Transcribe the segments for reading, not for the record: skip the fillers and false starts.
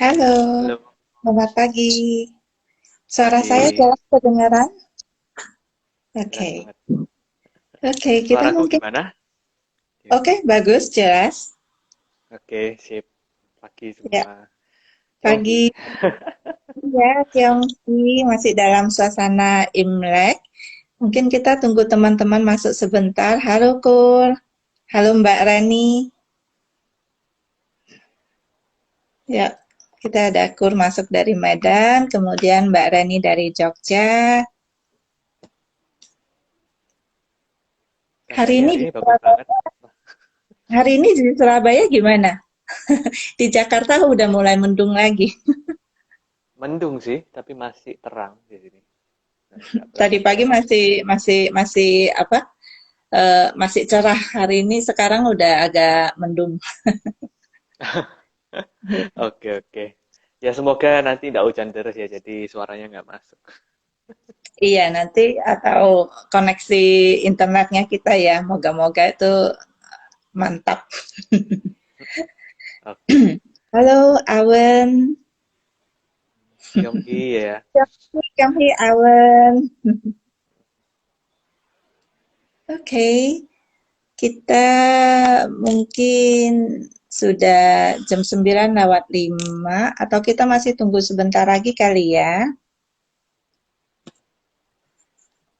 Halo, Halo, selamat pagi. Suara saya pagi. jelas kedengaran? Jelas Oke, banget. oke, kita Suaraku mungkin, gimana? Ya. oke, bagus, jelas. Oke, sip. Pagi Ya, semua. Yonggi. pagi ya, Tiongki masih dalam suasana Imlek. Mungkin kita tunggu teman-teman masuk sebentar. Halo, Kur. Halo, Mbak Rani. Ya, kita ada Kur masuk dari Medan, kemudian Mbak Rani dari Jogja. Hari Cahaya ini hari ini bagus banget. di Surabaya gimana? Di Jakarta udah mulai mendung lagi. Mendung sih, tapi masih terang di sini. Nggak Tadi berapa pagi gelap. masih apa? Masih cerah. Hari ini sekarang udah agak mendung. Oke, oke. Ya semoga nanti nggak hujan deras ya, jadi suaranya nggak masuk. Iya, nanti atau koneksi internetnya kita ya, moga-moga itu mantap. Oke. Halo, Awen. Yonggi ya. Kami Awen. Oke, kita mungkin sudah jam 9:05 atau kita masih tunggu sebentar lagi kali ya.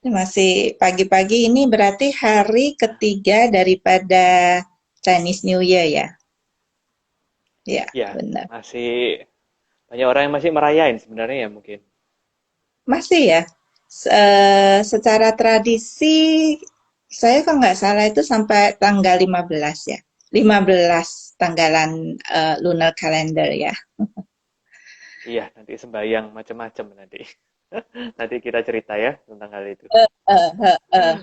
Masih pagi-pagi ini berarti hari ketiga daripada Chinese New Year ya? Ya, Ya, benar. masih banyak orang yang masih merayain sebenarnya ya mungkin. Masih ya? Secara tradisi, saya kalau nggak salah itu sampai tanggal 15 ya. 15 tanggalan lunar calendar ya. Iya, nanti sembayang macam-macam nanti. Nanti kita cerita ya tentang hal itu. Eh, eh, eh,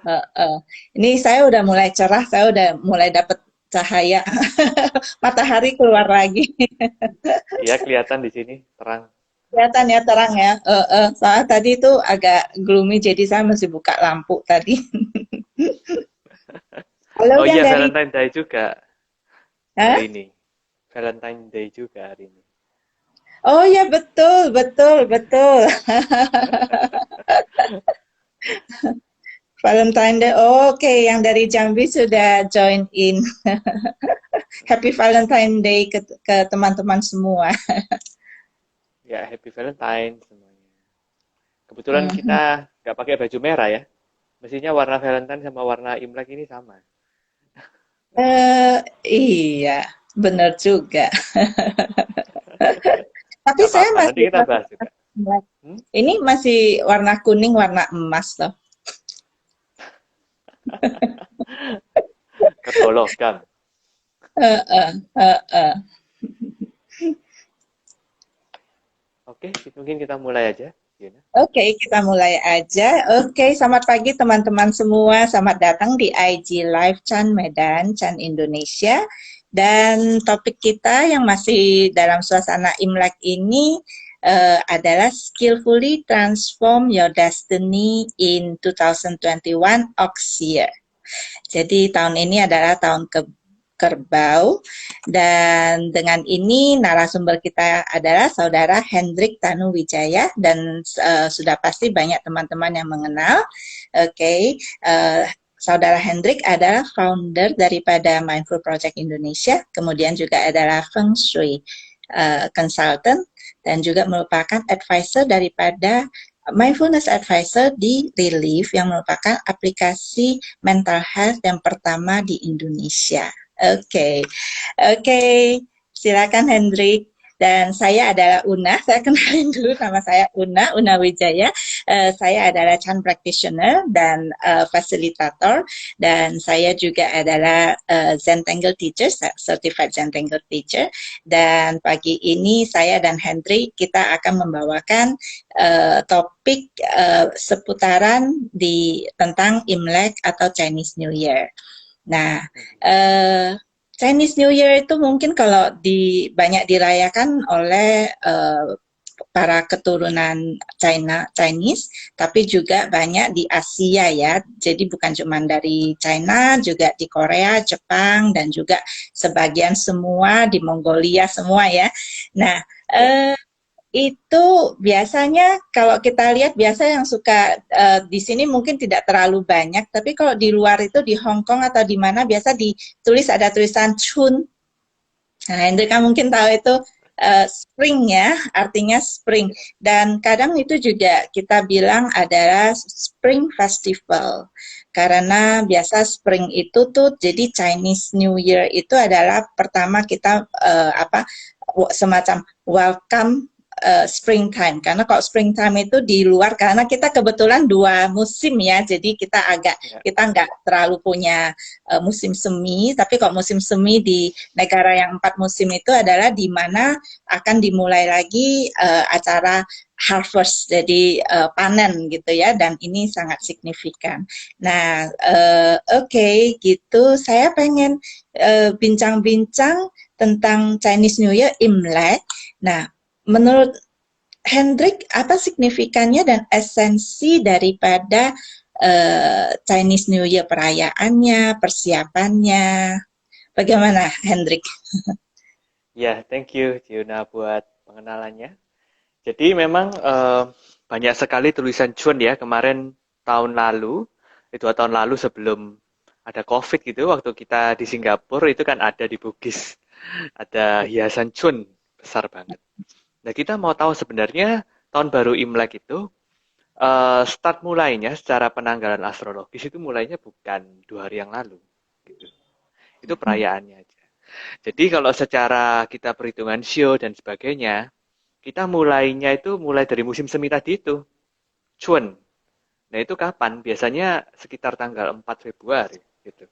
eh, eh. Ini saya udah mulai cerah, saya udah mulai dapat cahaya. Matahari keluar lagi. Iya, kelihatan di sini terang. Kelihatan ya terang ya. Soalnya tadi itu agak gloomy jadi saya masih buka lampu tadi. Halo Oh yang iya, dari Valentine Day juga Hah? hari ini. Valentine Day juga hari ini. Oh ya betul betul betul. Valentine Day. Oh, oke, yang dari Jambi sudah join in. Happy Valentine Day ke teman-teman semua. Ya, Happy Valentine semuanya. Kebetulan Mhm. kita nggak pakai baju merah ya. Mestinya warna Valentine sama warna Imlek ini sama. Iya, benar juga. Tapi Nggak saya apa-apa, nanti masih kita bahas juga. Hmm? ini masih warna kuning, warna emas loh. Ketologan. Heeh, heeh. Oke, mungkin kita mulai aja. Gina. Oke, kita mulai aja. Oke, selamat pagi teman-teman semua. Selamat datang di IG Live Chan Medan, Chan Indonesia. Dan topik kita yang masih dalam suasana Imlek ini adalah Skillfully Transform Your Destiny in 2021 Ox Year. Jadi tahun ini adalah tahun kerbau dan dengan ini narasumber kita adalah saudara Hendrik Tanuwijaya dan sudah pasti banyak teman-teman yang mengenal. Oke, Saudara Hendrik adalah founder daripada Mindful Project Indonesia, kemudian juga adalah Feng Shui consultant dan juga merupakan advisor daripada Mindfulness Advisor di Relief yang merupakan aplikasi mental health yang pertama di Indonesia. Oke, oke, silakan Hendrik. Dan saya adalah Una, saya kenalin dulu nama saya Una Wijaya. Saya adalah Chan Practitioner dan fasilitator. Dan saya juga adalah Zentangle Teacher, Certified Zentangle Teacher. Dan pagi ini saya dan Hendrik kita akan membawakan topik seputaran tentang Imlek atau Chinese New Year. Nah, Chinese New Year itu mungkin kalau banyak dirayakan oleh para keturunan Chinese, tapi juga banyak di Asia ya. Jadi bukan cuma dari China, juga di Korea, Jepang, dan juga sebagian semua di Mongolia semua ya. Nah, itu biasanya kalau kita lihat biasa yang suka di sini mungkin tidak terlalu banyak, tapi kalau di luar itu di Hong Kong atau di mana biasa ditulis ada tulisan Chun. Nah, Hendrika mungkin tahu itu spring ya, artinya spring. Dan kadang itu juga kita bilang adalah Spring Festival. Karena biasa spring itu tuh jadi Chinese New Year itu adalah pertama kita semacam welcome springtime. Karena kalau springtime itu di luar, karena kita kebetulan 2 musim ya, jadi kita nggak terlalu punya musim semi. Tapi kalau musim semi di negara yang 4 musim itu adalah di mana akan dimulai lagi acara harvest, jadi panen gitu ya, dan ini sangat signifikan. Nah, oke, gitu. Saya pengen bincang-bincang tentang Chinese New Year, Imlek. Nah, menurut Hendrik, apa signifikannya dan esensi daripada Chinese New Year, perayaannya, persiapannya? Bagaimana, Hendrik? Ya, thank you, Ciuna, buat pengenalannya. Jadi memang banyak sekali tulisan Chun ya, kemarin tahun lalu, 2 tahun lalu sebelum ada COVID gitu, waktu kita di Singapura itu kan ada di Bugis, ada hiasan Chun, besar banget. Nah, kita mau tahu sebenarnya tahun baru Imlek itu start mulainya secara penanggalan astrologis itu mulainya bukan 2 hari yang lalu, gitu. Itu perayaannya aja. Jadi kalau secara kita perhitungan shio dan sebagainya, kita mulainya itu mulai dari musim semi tadi itu, Chun. Nah itu kapan? Biasanya sekitar tanggal 4 Februari, gitu.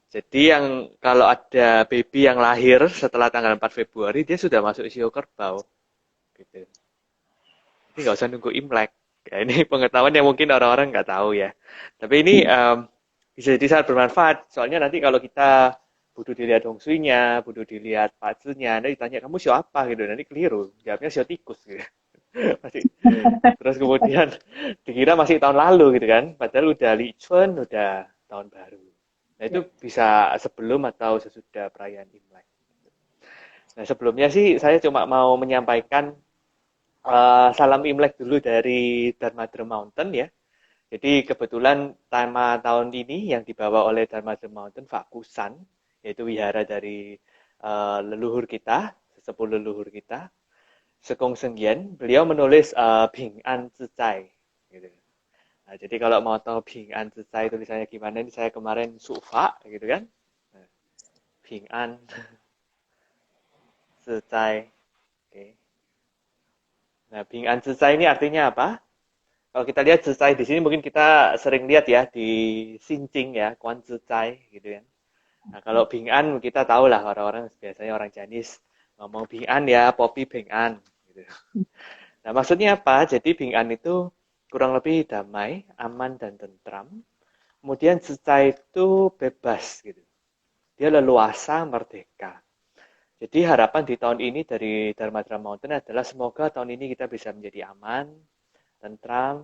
Jadi yang kalau ada baby yang lahir setelah tanggal 4 Februari, dia sudah masuk shio kerbau, gitu. Ini nggak usah nunggu Imlek. Ya, ini pengetahuan yang mungkin orang-orang nggak tahu ya. Tapi ini bisa jadi sangat bermanfaat. Soalnya nanti kalau kita butuh dilihat Hong Sui-nya, butuh dilihat Patsunya, nanti ditanya kamu sio apa gitu, nanti keliru. Jawabnya sio tikus gitu. Masih. Terus kemudian dikira masih tahun lalu gitu kan. Padahal udah Li Chun, udah tahun baru. Nah itu bisa sebelum atau sesudah perayaan Imlek. Nah sebelumnya sih saya cuma mau menyampaikan salam Imlek dulu dari Dharmadra Mountain ya. Jadi kebetulan tema tahun ini yang dibawa oleh Dharmadra Mountain Fakusan, yaitu wihara dari leluhur kita, sesepuh leluhur kita, Sekong Senggian. Beliau menulis Bing An Zicai. Gitu. Nah, jadi kalau mau tahu Bing An Zicai tulisannya gimana, ini saya kemarin sufa gitu kan. Bing An Zicai. Oke. Nah, Bing An Zicai ini artinya apa? Kalau kita lihat Zicai di sini mungkin kita sering lihat ya di Xinjing ya, Kuan Zicai gitu kan. Nah, kalau Bing An kita tahu lah orang-orang biasanya orang Chinese ngomong Bing An ya, Poppy Bing An gitu. Nah, maksudnya apa? Jadi Bing An itu kurang lebih damai, aman dan tentram. Kemudian Zicai itu bebas gitu. Dia leluasa, merdeka. Jadi harapan di tahun ini dari Dharmadra Mountain adalah semoga tahun ini kita bisa menjadi aman, tentram,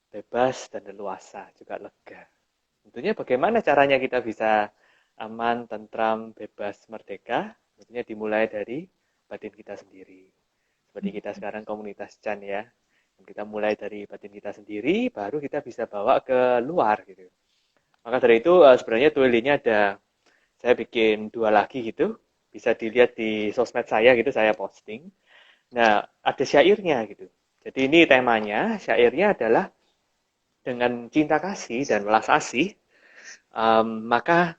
bebas, dan leluasa, juga lega. Tentunya bagaimana caranya kita bisa aman, tentram, bebas, merdeka? Tentunya dimulai dari batin kita sendiri. Seperti kita sekarang komunitas Chan ya. Kita mulai dari batin kita sendiri, baru kita bisa bawa ke luar gitu. Maka dari itu sebenarnya tulisannya ada, saya bikin 2 lagi gitu. Bisa dilihat di sosmed saya gitu, saya posting. Nah, ada syairnya gitu. Jadi ini temanya, syairnya adalah dengan cinta kasih dan welas asih, maka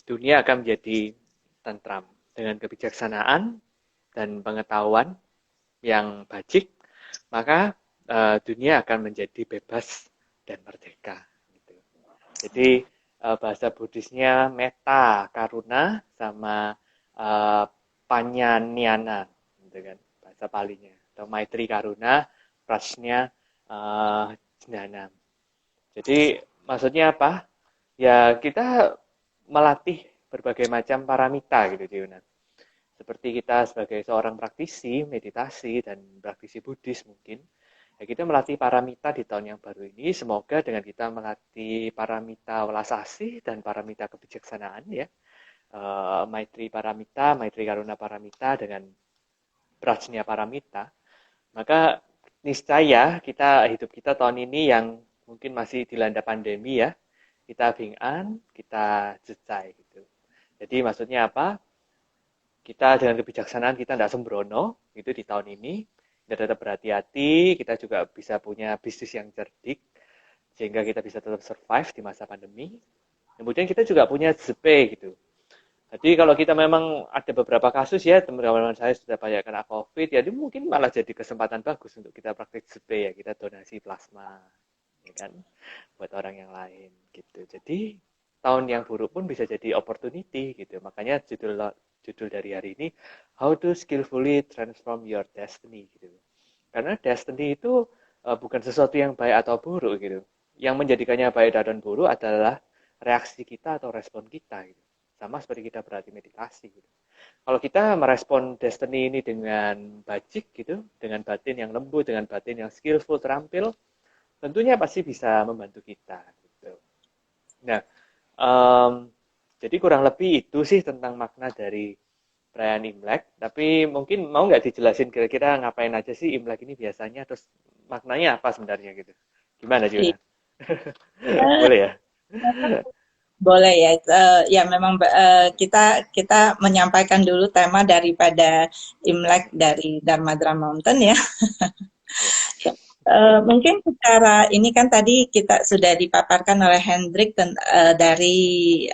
dunia akan menjadi tentram. Dengan kebijaksanaan dan pengetahuan yang bajik, maka dunia akan menjadi bebas dan merdeka. Gitu. Jadi bahasa Buddhisnya metta, karuna, sama panyanyana, gitu kan, bahasa Palinya. Atau maitri karuna, prasnya jnana. Jadi maksudnya apa? Ya kita melatih berbagai macam paramita gitu, Diuna. seperti kita sebagai seorang praktisi meditasi dan praktisi Buddhis mungkin, ya kita melatih paramita di tahun yang baru ini. Semoga dengan kita melatih paramita welas asih dan paramita kebijaksanaan ya, Maitri Paramita, Maitri Karuna Paramita dengan Prajna Paramita, maka niscaya hidup kita tahun ini yang mungkin masih dilanda pandemi ya, kita bing'an, kita jecai gitu. Jadi maksudnya apa? Kita dengan kebijaksanaan kita tidak sembrono itu di tahun ini, kita tetap berhati-hati, kita juga bisa punya bisnis yang cerdik sehingga kita bisa tetap survive di masa pandemi. Kemudian kita juga punya ZP gitu. Jadi kalau kita memang ada beberapa kasus ya, teman-teman saya sudah banyak kena COVID, ya itu mungkin malah jadi kesempatan bagus untuk kita praktik ZP ya, kita donasi plasma, ya kan, buat orang yang lain gitu. Jadi tahun yang buruk pun bisa jadi opportunity gitu. Makanya judul dari hari ini, How to Skillfully Transform Your Destiny gitu. Karena destiny itu bukan sesuatu yang baik atau buruk gitu. Yang menjadikannya baik dan buruk adalah reaksi kita atau respon kita gitu. Sama seperti kita berarti meditasi gitu. Kalau kita merespon destiny ini dengan bajik gitu, dengan batin yang lembut, dengan batin yang skillful, terampil, tentunya pasti bisa membantu kita gitu. Nah, jadi kurang lebih itu sih tentang makna dari perayaan Imlek. Tapi mungkin mau nggak dijelasin kira-kira ngapain aja sih Imlek ini biasanya, terus maknanya apa sebenarnya gitu? Gimana Juna? Boleh ya? Boleh ya, ya memang kita kita menyampaikan dulu tema daripada Imlek dari Dharmadra Mountain ya. Ya. Mungkin secara ini kan tadi kita sudah dipaparkan oleh Hendrik dari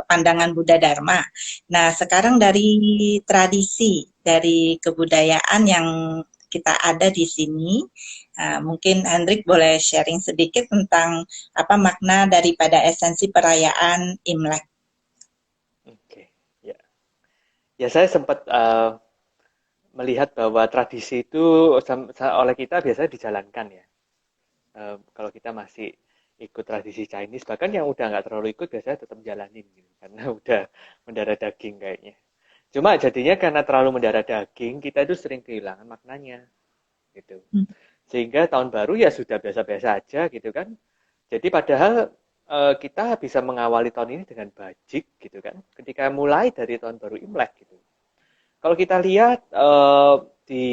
pandangan Buddha Dharma. Nah, sekarang dari tradisi, dari kebudayaan yang kita ada di sini, mungkin Hendrik boleh sharing sedikit tentang apa makna daripada esensi perayaan Imlek. Oke, ya. Ya saya sempat melihat bahwa tradisi itu oleh kita biasanya dijalankan ya. Kalau kita masih ikut tradisi Chinese, bahkan yang udah nggak terlalu ikut biasanya tetap jalanin gitu, karena udah mendarah daging kayaknya. Cuma jadinya karena terlalu mendarah daging, kita itu sering kehilangan maknanya gitu. Sehingga tahun baru ya sudah biasa-biasa aja gitu kan. Jadi padahal kita bisa mengawali tahun ini dengan bajik gitu kan. Ketika mulai dari tahun baru Imlek gitu. Kalau kita lihat di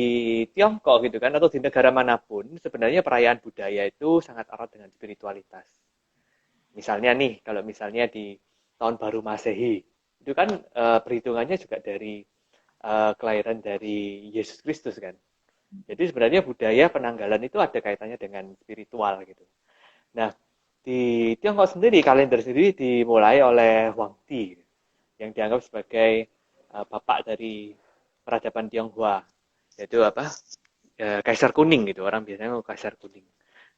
Tiongkok gitu kan, atau di negara manapun, sebenarnya perayaan budaya itu sangat erat dengan spiritualitas. Misalnya nih, kalau misalnya di tahun baru Masehi, itu kan perhitungannya juga dari kelahiran dari Yesus Kristus kan. Jadi sebenarnya budaya penanggalan itu ada kaitannya dengan spiritual gitu. Nah, di Tiongkok sendiri, kalender sendiri dimulai oleh Wang Di, yang dianggap sebagai bapak dari peradaban Tionghoa, yaitu apa? Kaisar Kuning gitu, orang biasanya mau Kaisar Kuning.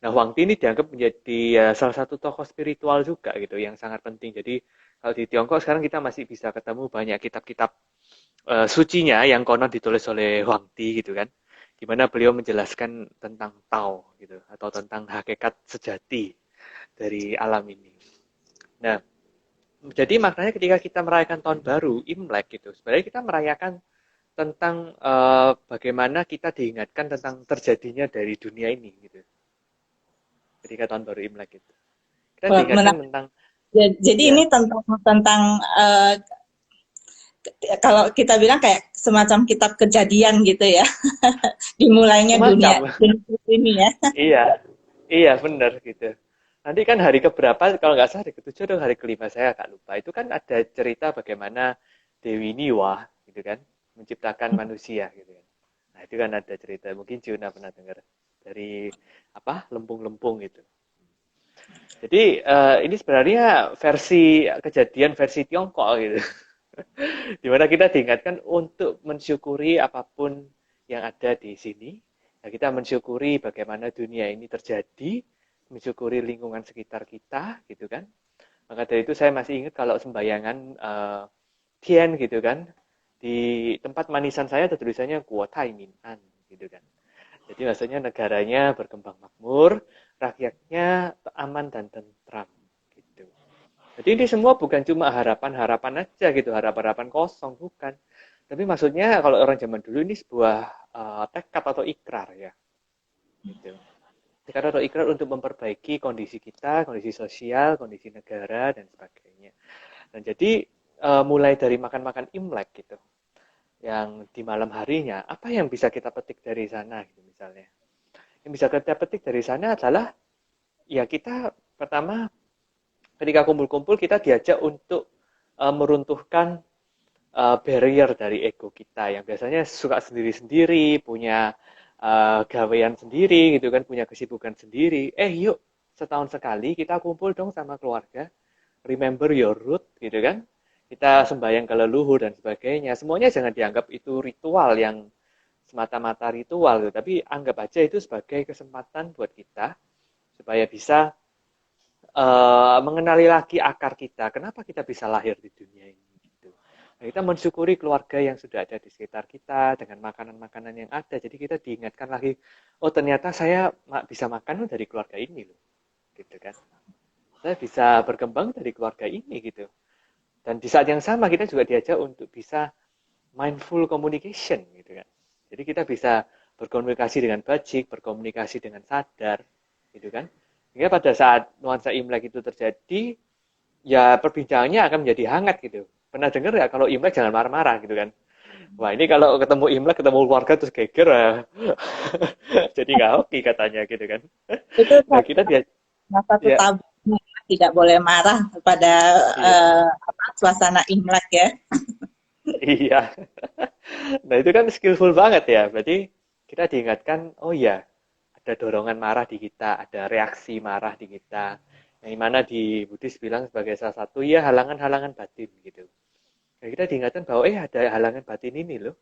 Nah, Wang Di ini dianggap menjadi salah satu tokoh spiritual juga gitu, yang sangat penting. Jadi kalau di Tiongkok sekarang kita masih bisa ketemu banyak kitab-kitab sucinya yang konon ditulis oleh Wang Di gitu kan, di mana beliau menjelaskan tentang Tao gitu, atau tentang hakikat sejati dari alam ini. Nah, jadi maknanya ketika kita merayakan tahun baru Imlek gitu, sebenarnya kita merayakan tentang bagaimana kita diingatkan tentang terjadinya dari dunia ini gitu. Ketika tahun baru Imlek itu, kita diingatkan tentang Jadi ya ini tentang kalau kita bilang kayak semacam kitab kejadian gitu ya. Dimulainya dunia semacam ini ya. iya iya benar gitu. Nanti kan hari keberapa kalau nggak salah hari ketujuh atau hari kelima saya agak lupa. Itu kan ada cerita bagaimana Dewi Niwa gitu kan menciptakan manusia gitu kan. Nah itu kan ada cerita mungkin Juna pernah dengar dari apa lempung-lempung gitu. Jadi ini sebenarnya versi kejadian versi Tiongkok gitu. Dimana kita diingatkan untuk mensyukuri apapun yang ada di sini. Nah, kita mensyukuri bagaimana dunia ini terjadi, mensyukuri lingkungan sekitar kita, gitu kan. Maka dari itu saya masih ingat kalau sembayangan Tian gitu kan, di tempat manisan saya ada tulisannya Kuotai Min An, gitu kan. Jadi maksudnya negaranya berkembang makmur, rakyatnya aman dan tentram, gitu. Jadi ini semua bukan cuma harapan-harapan aja gitu, harapan-harapan kosong, bukan. Tapi maksudnya kalau orang zaman dulu ini sebuah tekad atau ikrar ya, gitu. Tekad atau ikrar untuk memperbaiki kondisi kita, kondisi sosial, kondisi negara dan sebagainya. Dan jadi mulai dari makan-makan Imlek gitu, yang di malam harinya, apa yang bisa kita petik dari sana gitu misalnya. Yang bisa kita petik dari sana adalah ya kita pertama ketika kumpul-kumpul kita diajak untuk meruntuhkan barrier dari ego kita yang biasanya suka sendiri-sendiri, punya gawean sendiri gitu kan, punya kesibukan sendiri. Yuk setahun sekali kita kumpul dong sama keluarga, remember your root gitu kan. Kita sembahyang ke leluhur dan sebagainya. Semuanya jangan dianggap itu ritual yang semata-mata ritual, gitu. Tapi anggap aja itu sebagai kesempatan buat kita supaya bisa mengenali lagi akar kita. Kenapa kita bisa lahir di dunia ini? Gitu. Nah, kita mensyukuri keluarga yang sudah ada di sekitar kita dengan makanan-makanan yang ada. Jadi kita diingatkan lagi, oh ternyata saya bisa makan dari keluarga ini loh, gitu kan? Saya bisa berkembang dari keluarga ini gitu. Dan di saat yang sama kita juga diajak untuk bisa mindful communication gitu kan. Jadi kita bisa berkomunikasi dengan bajik, berkomunikasi dengan sadar, gitu kan. Sehingga pada saat nuansa Imlek itu terjadi, ya perbincangannya akan menjadi hangat gitu. Pernah dengar ya kalau Imlek jangan marah-marah gitu kan. Wah ini kalau ketemu Imlek, ketemu keluarga terus geger, jadi nggak oke katanya gitu kan. Itu Nah kita dia, salah satu ya, tabu, tidak boleh marah pada iya, suasana Imlek ya. iya. Nah itu kan skillful banget ya. Berarti kita diingatkan, oh ya, ada dorongan marah di kita, ada reaksi marah di kita. Yang mana di Buddhis bilang sebagai salah satu ya halangan-halangan batin gitu. Nah, kita diingatkan bahwa ada halangan batin ini loh.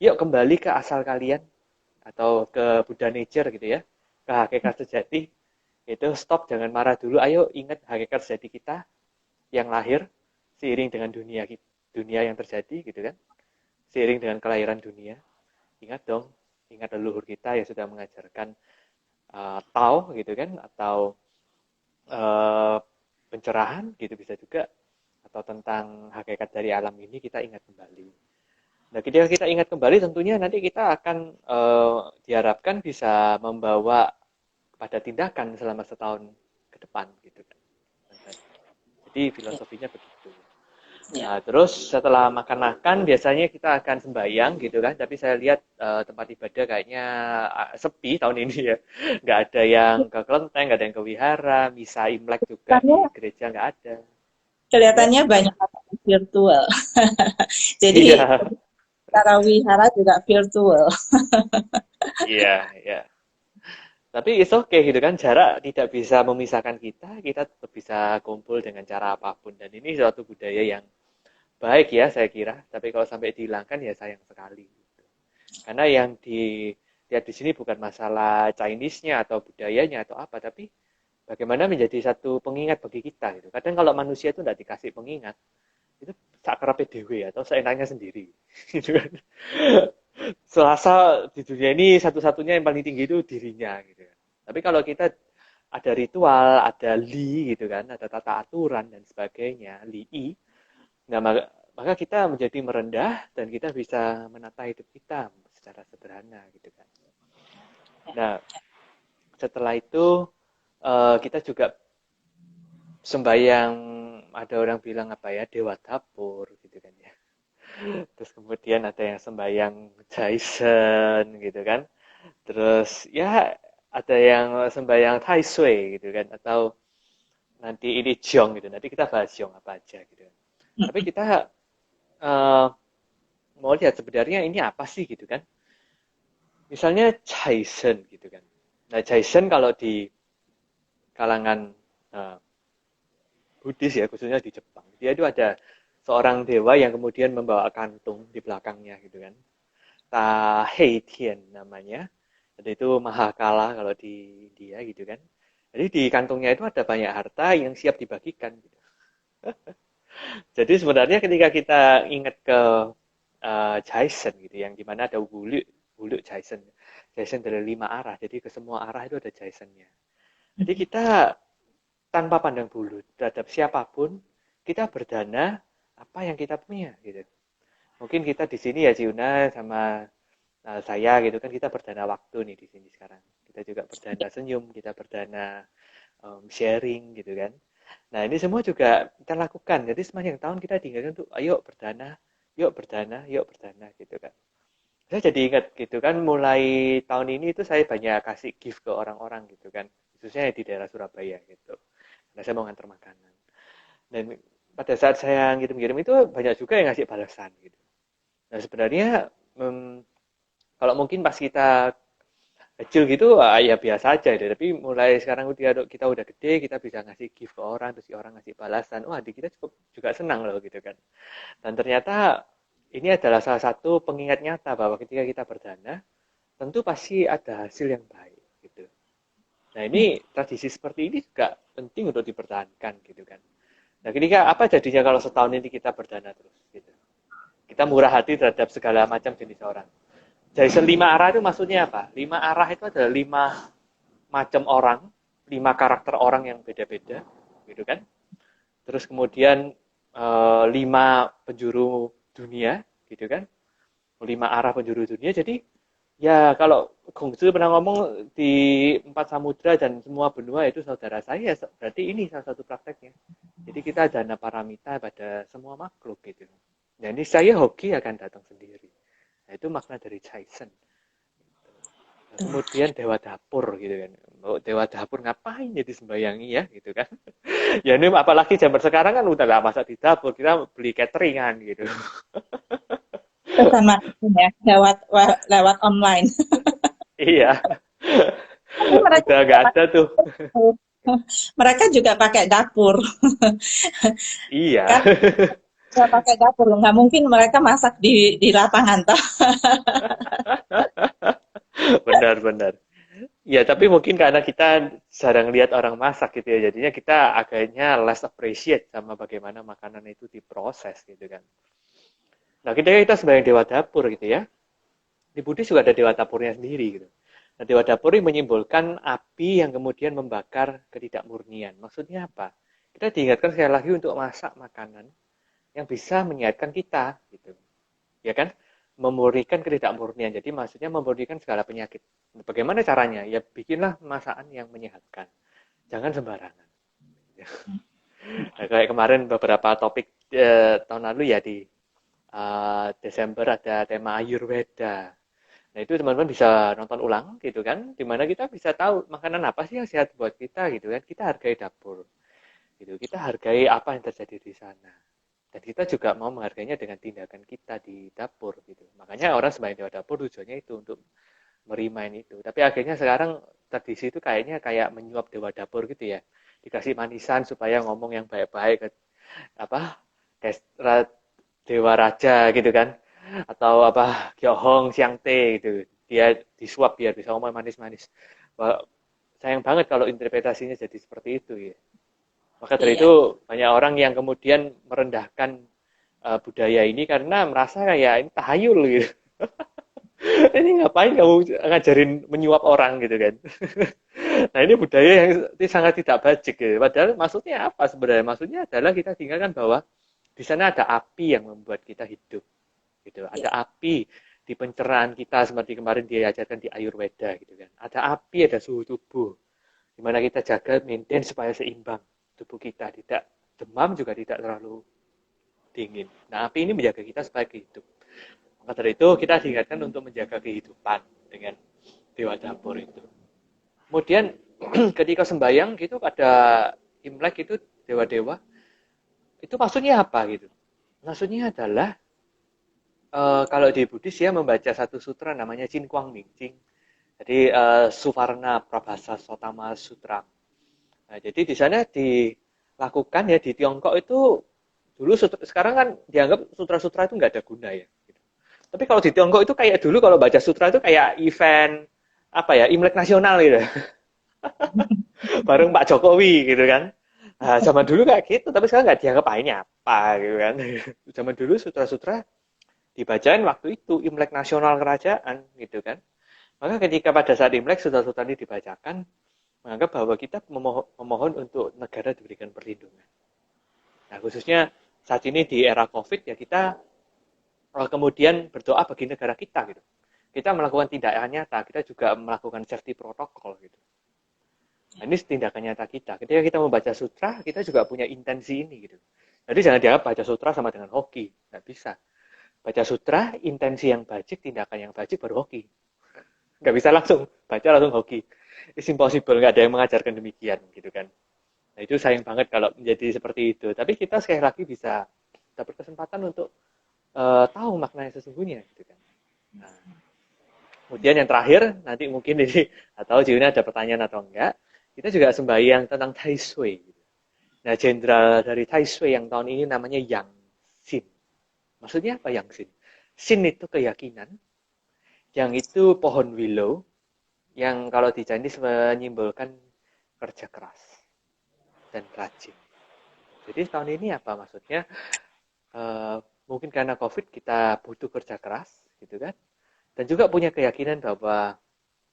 Yuk kembali ke asal kalian atau ke Buddha nature gitu ya. Ke hakikat sejati. Itu stop jangan marah dulu. Ayo ingat hakikat sejati kita yang lahir seiring dengan dunia yang terjadi gitu kan. Seiring dengan kelahiran dunia. Ingat dong, ingat leluhur kita yang sudah mengajarkan Tao gitu kan atau uh, pencerahan gitu bisa juga atau tentang hakikat dari alam ini kita ingat kembali. Nah, ketika kita ingat kembali tentunya nanti kita akan diharapkan bisa membawa pada tindakan selama setahun ke depan gitu kan. Jadi filosofinya begitu. Ya. Nah, terus setelah makan-makan biasanya kita akan sembahyang gitu kan. Tapi saya lihat tempat ibadah kayaknya sepi tahun ini ya. Nggak ada yang ke kelenteng, nggak ada yang ke wihara, misa Imlek juga di Kelihatannya, gereja nggak ada. Ya, kelihatannya banyak virtual. Jadi iya, cara wihara juga virtual. iya, iya. Tapi it's okay gitu kan, jarak tidak bisa memisahkan kita, kita tetap bisa kumpul dengan cara apapun. Dan ini suatu budaya yang baik ya saya kira. Tapi kalau sampai dihilangkan ya sayang sekali. Karena yang dilihat di sini bukan masalah Chinese-nya atau budayanya atau apa, tapi bagaimana menjadi satu pengingat bagi kita gitu. Kadang kalau manusia itu tidak dikasih pengingat, itu sakrape dewe atau seenaknya sendiri. Gitu kan. Selasa di dunia ini satu-satunya yang paling tinggi itu dirinya gitu kan. Tapi kalau kita ada ritual, ada li gitu kan, ada tata aturan dan sebagainya, li, nah maka kita menjadi merendah dan kita bisa menata hidup kita secara sederhana gitu kan. Nah, setelah itu kita juga sembahyang ada orang bilang apa ya dewa dapur gitu kan ya. Terus kemudian ada yang sembahyang Jason gitu kan. Terus ya ada yang sembahyang Tai Sui gitu kan atau nanti ini Jong gitu. Nanti kita bahas Jong apa aja gitu. Tapi kita uh, mau lihat sebenarnya ini apa sih gitu kan. Misalnya Jason gitu kan. Nah Jason kalau di kalangan uh, Buddhis ya khususnya di Jepang. Dia itu ada seorang dewa yang kemudian membawa kantung di belakangnya gitu kan. Heitian namanya. Jadi itu Mahakala kalau di India gitu kan. Jadi di kantongnya itu ada banyak harta yang siap dibagikan. Gitu. Jadi sebenarnya ketika kita ingat ke Jason gitu, yang dimana ada bulu, bulu Jason. Jason dari 5 arah, jadi ke semua arah itu ada Jasonnya. Jadi kita tanpa pandang bulu terhadap siapapun, kita berdana apa yang kita punya gitu. mungkin kita di sini ya Ciuna sama saya gitu kan, kita berdana waktu nih di sini sekarang. Kita juga berdana senyum, kita berdana sharing gitu kan. Nah ini semua juga kita lakukan. Jadi sepanjang tahun kita diingatkan tuh, ayo berdana, yuk berdana, yuk berdana gitu kan. Saya jadi ingat gitu kan, mulai tahun ini itu saya banyak kasih gift ke orang-orang gitu kan, khususnya di daerah Surabaya gitu. Nah saya mau ngantar makanan. Dan pada saat saya ngirim-ngirim itu banyak juga yang ngasih balasan gitu. Nah sebenarnya kalau mungkin pas kita kecil gitu ya biasa aja deh, tapi mulai sekarang kita udah gede, kita bisa ngasih gift ke orang, terus si orang ngasih balasan, wah adik kita cukup juga senang loh gitu kan. Dan ternyata ini adalah salah satu pengingat nyata bahwa ketika kita berdana, tentu pasti ada hasil yang baik gitu. Nah ini tradisi seperti ini juga penting untuk dipertahankan gitu kan. Nah ketika apa jadinya kalau setahun ini kita berdana terus gitu. Kita murah hati terhadap segala macam jenis orang. Jason 5 arah itu maksudnya apa? 5 arah itu adalah 5 macam orang, 5 karakter orang yang beda-beda, gitu kan? Terus kemudian 5 penjuru dunia, gitu kan? 5 arah penjuru dunia. Jadi ya kalau Gongsu pernah ngomong di 4 samudra dan semua benua itu saudara saya, berarti ini salah satu prakteknya. Jadi kita dana paramita pada semua makhluk gitu. Jadi saya hoki akan datang sendiri. Nah, itu makna dari Jason. Kemudian dewa dapur gitu kan. Oh, dewa dapur ngapain ya disembayangi ya gitu kan. Ya ini apalagi zaman sekarang kan udah gak masak di dapur, kita beli cateringan gitu. Pesan makanan ya, lewat online. Iya, Tapi mereka udah juga gak ada pakai tuh. dapur. Mereka juga pakai dapur. Iya, Kan saya pakai dapur, nggak mungkin mereka masak di lapangan toh. benar-benar. Ya, tapi mungkin karena kita jarang lihat orang masak gitu ya, jadinya kita agaknya less appreciate sama bagaimana makanan itu diproses gitu kan. Nah, kita sebagai dewa dapur gitu ya, di Buddhis juga ada dewa dapurnya sendiri gitu. Nah, dewa dapur ini menyimbolkan api yang kemudian membakar ketidakmurnian. Maksudnya apa? Kita diingatkan sekali lagi untuk masak makanan yang bisa menyehatkan kita gitu. Ya kan? Memurnikan ketidakmurnian. Jadi maksudnya memurnikan segala penyakit. Bagaimana caranya? Ya bikinlah masakan yang menyehatkan. Jangan sembarangan. Nah, kayak kemarin beberapa topik tahun lalu ya di Desember ada tema Ayurveda. Nah itu teman-teman bisa nonton ulang gitu kan, dimana kita bisa tahu makanan apa sih yang sehat buat kita gitu kan. Kita hargai dapur, gitu. Kita hargai apa yang terjadi di sana. Dan kita juga mau menghargainya dengan tindakan kita di dapur gitu. Makanya orang sembahyang dewa dapur tujuannya itu untuk merimain itu. Tapi akhirnya sekarang tradisi itu kayaknya kayak menyuap dewa dapur gitu ya. Dikasih manisan supaya ngomong yang baik-baik, apa kayak dewa raja gitu kan, atau apa Gyohong Siang Te gitu, dia disuap biar bisa ngomong manis-manis. Wah, sayang banget kalau interpretasinya jadi seperti itu ya. Maka dari Iya. itu banyak orang yang kemudian merendahkan budaya ini karena merasa kayak ini tahayul gitu. Ini ngapain kamu ngajarin menyuap orang gitu kan. Nah ini budaya yang sangat tidak bajik gitu. Padahal maksudnya apa sebenarnya? Maksudnya adalah kita tinggalkan bahwa di sana ada api yang membuat kita hidup gitu. Iya. Ada api di pencerahan kita seperti kemarin diajarkan di Ayurveda gitu kan. Ada api, ada suhu tubuh. Dimana kita jaga maintain supaya seimbang tubuh kita, tidak demam juga tidak terlalu dingin. Nah, api ini menjaga kita sebagai hidup. Maka dari itu kita diingatkan untuk menjaga kehidupan dengan dewa dapur itu. Kemudian ketika sembahyang gitu ada Imlek itu dewa-dewa, itu maksudnya apa gitu? Maksudnya adalah kalau di Buddhis ya membaca satu sutra namanya Chin Kwang Ming Ching. Jadi Suvarna Prabhasa Sotama Sutra. Nah, jadi di sana dilakukan ya di Tiongkok itu dulu sekarang kan dianggap sutra-sutra itu nggak ada guna ya. Gitu. Tapi kalau di Tiongkok itu kayak dulu kalau baca sutra itu kayak event apa ya Imlek nasional gitu. Bareng Pak Jokowi gitu kan. Nah, zaman dulu kayak gitu, tapi sekarang nggak dianggap ini apa gitu kan. Zaman dulu sutra-sutra dibacain waktu itu Imlek nasional kerajaan gitu kan. Maka ketika pada saat Imlek sutra-sutra ini dibacakan, menganggap bahwa kita memohon untuk negara diberikan perlindungan. Nah khususnya saat ini di era COVID ya kita kemudian berdoa bagi negara kita gitu. Kita melakukan tindakan nyata, kita juga melakukan safety protokol gitu. Nah, ini tindakan nyata kita. Ketika kita membaca sutra, kita juga punya intensi ini gitu. Jadi jangan dianggap baca sutra sama dengan hoki, nggak bisa. Baca sutra, intensi yang bajik, tindakan yang bajik baru hoki. Nggak bisa langsung baca langsung hoki. It's impossible, nggak ada yang mengajarkan demikian gitu kan. Nah itu sayang banget kalau menjadi seperti itu. Tapi kita sekali lagi bisa dapat kesempatan untuk tahu makna yang sesungguhnya gitu kan. Nah, kemudian yang terakhir, nanti mungkin ini atau Jiwina ada pertanyaan atau enggak, kita juga sembahyang tentang Tai Sui. Nah, jenderal dari Tai Sui yang tahun ini namanya Yang Sin. Maksudnya apa Yang Sin? Sin itu keyakinan, yang itu pohon willow, yang kalau di Chinese menyimbolkan kerja keras dan rajin. Jadi tahun ini apa maksudnya? Mungkin karena COVID kita butuh kerja keras, gitu kan? Dan juga punya keyakinan bahwa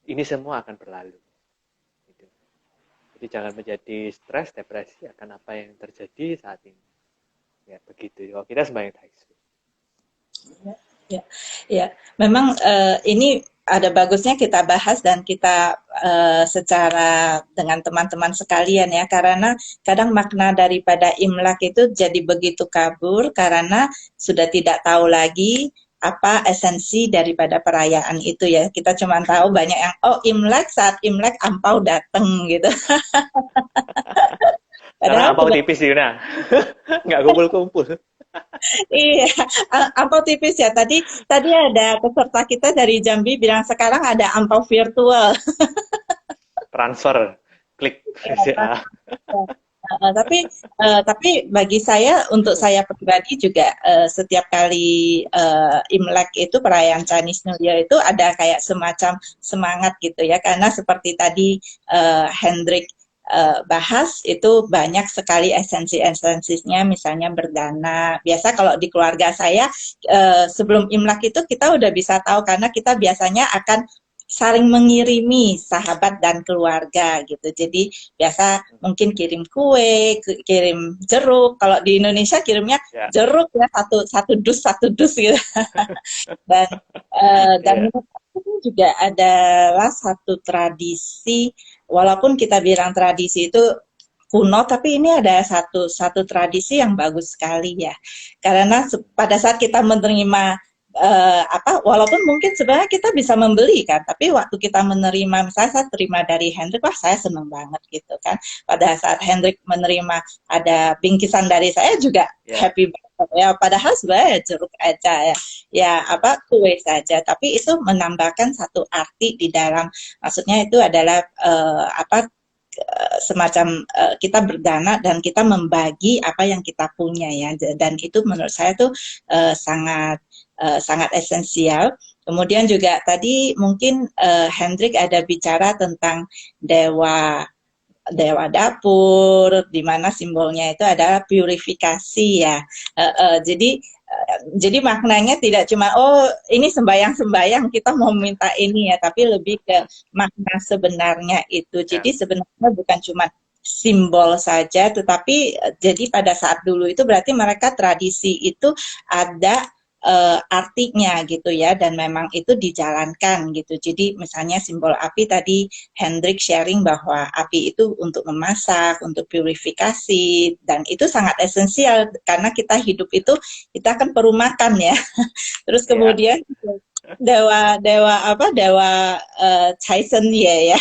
ini semua akan berlalu. Gitu. Jadi jangan menjadi stres, depresi akan apa yang terjadi saat ini. Ya begitu. Kalau kita sembahyang Tai Sui. Ya, ya. Memang ini ada bagusnya kita bahas dan kita secara dengan teman-teman sekalian ya, karena kadang makna daripada Imlek itu jadi begitu kabur karena sudah tidak tahu lagi apa esensi daripada perayaan itu ya. Kita cuma tahu banyak yang Imlek, saat Imlek ampau dateng gitu. Karena Padahal ampau tipis sih, nah. Nggak kumpul-kumpul. iya, ampau tipis ya. Tadi ada peserta kita dari Jambi bilang sekarang ada ampau virtual. Transfer, klik VCA. Tapi bagi saya, untuk saya pribadi juga setiap kali Imlek itu perayaan Chinese New Year itu ada kayak semacam semangat gitu ya, karena seperti tadi Hendrik bahas itu banyak sekali esensinya, misalnya berdana. Biasa kalau di keluarga saya sebelum Imlek itu kita udah bisa tahu karena kita biasanya akan saling mengirimi sahabat dan keluarga gitu. Jadi biasa mungkin kirim kue, kirim jeruk. Kalau di Indonesia kirimnya jeruk ya, satu dus gitu. Dan menurut aku juga adalah satu tradisi, walaupun kita bilang tradisi itu kuno, tapi ini ada satu tradisi yang bagus sekali ya. Karena pada saat kita menerima walaupun mungkin sebenarnya kita bisa membeli kan, tapi waktu kita menerima, misalnya saya terima dari Hendrik, wah saya senang banget gitu kan. Pada saat Hendrik menerima ada bingkisan dari saya juga happy banget ya. Padahal sebenarnya jeruk aja ya kue saja, tapi itu menambahkan satu arti di dalam, maksudnya itu adalah semacam kita berdana dan kita membagi apa yang kita punya ya, dan itu menurut saya tuh sangat esensial. Kemudian juga tadi mungkin Hendrik ada bicara tentang dewa dapur, di mana simbolnya itu adalah purifikasi ya. Jadi maknanya tidak cuma ini sembayang kita mau minta ini ya, tapi lebih ke makna sebenarnya itu. Jadi sebenarnya bukan cuma simbol saja, tetapi jadi pada saat dulu itu berarti mereka tradisi itu ada artinya gitu ya, dan memang itu dijalankan gitu. Jadi misalnya simbol api tadi Hendrik sharing bahwa api itu untuk memasak, untuk purifikasi, dan itu sangat esensial karena kita hidup itu kita kan perlu makan ya. Terus kemudian dewa Tyson ya.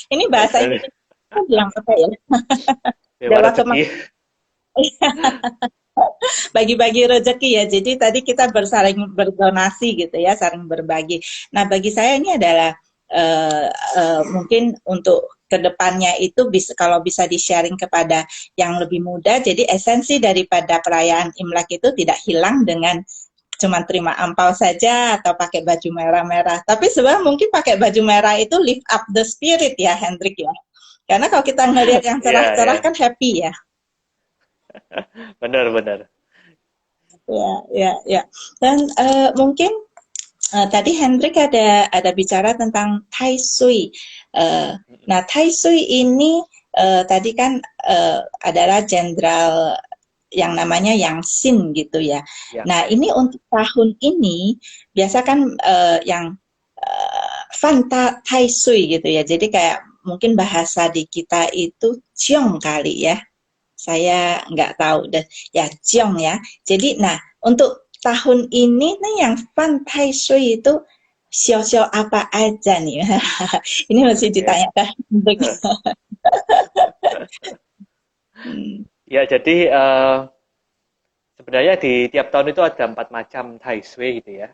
Ini bahasa Indonesia bilang apa ya? Dewa rezeki. Bagi-bagi rezeki ya. Jadi tadi kita saling berdonasi gitu ya, saling berbagi. Nah, bagi saya ini adalah mungkin untuk kedepannya itu kalau bisa di-sharing kepada yang lebih muda. Jadi esensi daripada perayaan Imlek itu tidak hilang dengan cuma terima ampau saja atau pakai baju merah-merah. Tapi sebenarnya mungkin pakai baju merah itu lift up the spirit ya, Hendrik ya. Karena kalau kita ngelihat yang cerah-cerah kan happy ya. Benar. Ya. Dan mungkin tadi Hendrik ada bicara tentang Tai Sui. Nah, Tai Sui ini tadi kan adalah jenderal yang namanya Yangtze gitu ya. Ya, Nah, ya. ini untuk tahun ini biasa kan yang Fanta Tai Sui gitu ya. Jadi kayak mungkin bahasa di kita itu ciong kali ya. Saya nggak tahu deh. Ya, ciong ya. Jadi, nah, untuk tahun ini nih yang Fan Tai Sui itu sio-sio apa aja nih? Ini masih Oke. ditanyakan untuk hmm, Ya, jadi sebenarnya di tiap tahun itu ada 4 macam Tai Sui gitu ya.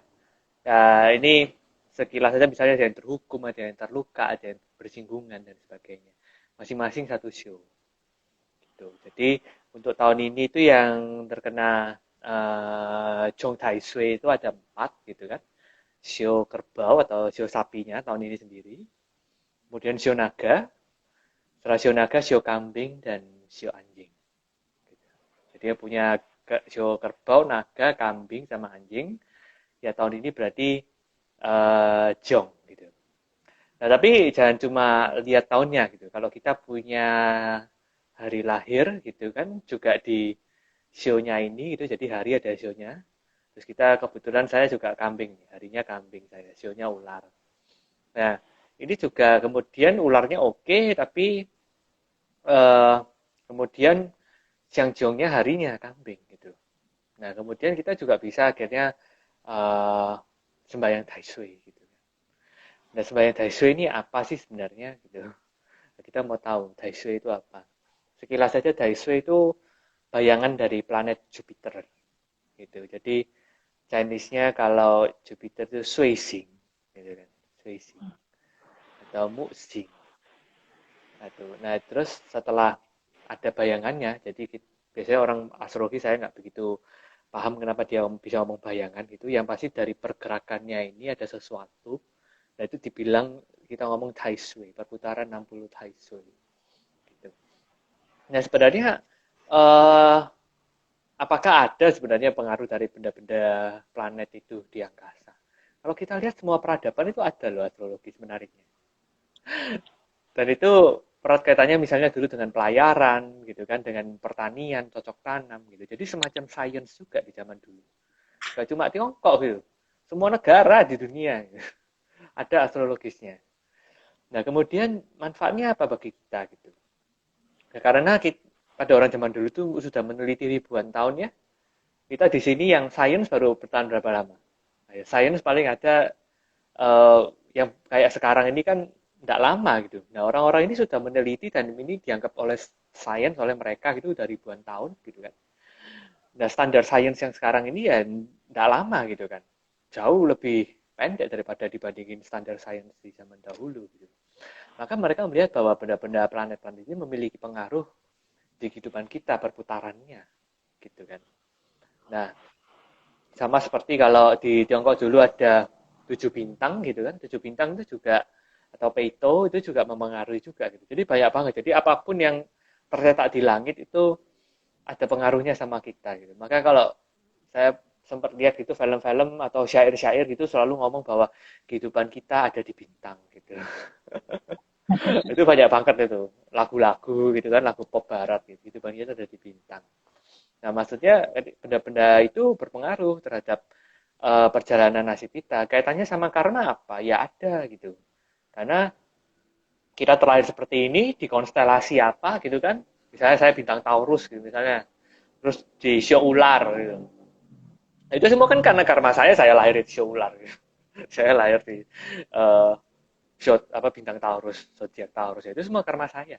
Ya, ini sekilas saja misalnya ada yang terhukum, ada yang terluka, ada yang bersinggungan dan sebagainya. Masing-masing satu show. Gitu. Jadi untuk tahun ini itu yang terkena Chong Tai Sui itu ada 4 gitu kan. Show kerbau atau show sapinya tahun ini sendiri. Kemudian show naga, setelah show naga, show kambing dan show anjing. Gitu. Jadi dia punya show kerbau, naga, kambing sama anjing. Ya tahun ini berarti Jong gitu. Nah, tapi jangan cuma lihat tahunnya gitu. Kalau kita punya hari lahir gitu kan juga di show-nya ini gitu. Jadi hari ada show-nya. Terus kita kebetulan saya juga kambing, harinya kambing saya, show-nya ular. Nah, ini juga kemudian ularnya oke, tapi eh, kemudian siang jongnya harinya kambing gitu. Nah, kemudian kita juga bisa akhirnya eh, sembahyang taisui gitu. Nah, sembahyang taisui ini apa sih sebenarnya gitu? Kita mau tahu taisui itu apa. Sekilas saja taisui itu bayangan dari planet Jupiter gitu. Jadi Chinese-nya kalau Jupiter itu Suising gitu kan. Suising atau Muxing. Nah, terus setelah ada bayangannya, jadi biasanya orang astrologi saya nggak begitu paham kenapa dia bisa ngomong bayangan gitu. Yang pasti dari pergerakannya ini ada sesuatu. Nah, itu dibilang kita ngomong Tai Sui, perputaran 60 Tai Sui. Gitu. Nah, sebenarnya eh, apakah ada sebenarnya pengaruh dari benda-benda planet itu di angkasa? Kalau kita lihat semua peradaban itu ada loh astrologi menariknya. Dan itu erat kaitannya misalnya dulu dengan pelayaran gitu kan, dengan pertanian, cocok tanam gitu. Jadi semacam sains juga di zaman dulu. Gak cuma Tiongkok gitu. Semua negara di dunia gitu. Ada astrologisnya. Nah, kemudian manfaatnya apa bagi kita gitu? Nah, karena kita, pada orang zaman dulu itu sudah meneliti ribuan tahun ya. Kita di sini yang sains baru bertahan berapa lama? Nah, ya, sains paling ada yang kayak sekarang ini kan tidak lama gitu. Nah, orang-orang ini sudah meneliti dan ini dianggap oleh sains oleh mereka gitu udah ribuan tahun gitu kan. Nah, standar sains yang sekarang ini ya tidak lama gitu kan. Jauh lebih pendek daripada dibandingin standar sains di zaman dahulu gitu. Maka mereka melihat bahwa benda-benda planet-planet ini memiliki pengaruh di kehidupan kita, perputarannya gitu kan. Nah, sama seperti kalau di Tiongkok dulu ada 7 bintang gitu kan, 7 bintang itu juga atau peito itu juga mempengaruhi juga gitu. Jadi banyak banget. Jadi apapun yang tercetak di langit itu ada pengaruhnya sama kita gitu. Maka kalau saya sempat lihat gitu film-film atau syair-syair gitu selalu ngomong bahwa kehidupan kita ada di bintang gitu. Itu banyak banget itu lagu-lagu gitu kan, lagu pop barat gitu. Kehidupan kita ada di bintang. Nah, maksudnya benda-benda itu berpengaruh terhadap perjalanan nasib kita. Kaitannya sama karena apa? Ya ada gitu. Karena kita terlahir seperti ini di konstelasi apa gitu kan? Misalnya saya bintang Taurus gitu misalnya. Terus di show ular gitu. Nah, itu semua kan karena karma saya lahir di show ular gitu. Saya lahir di uh, show apa bintang Taurus, zodiak Taurus. Itu semua karma saya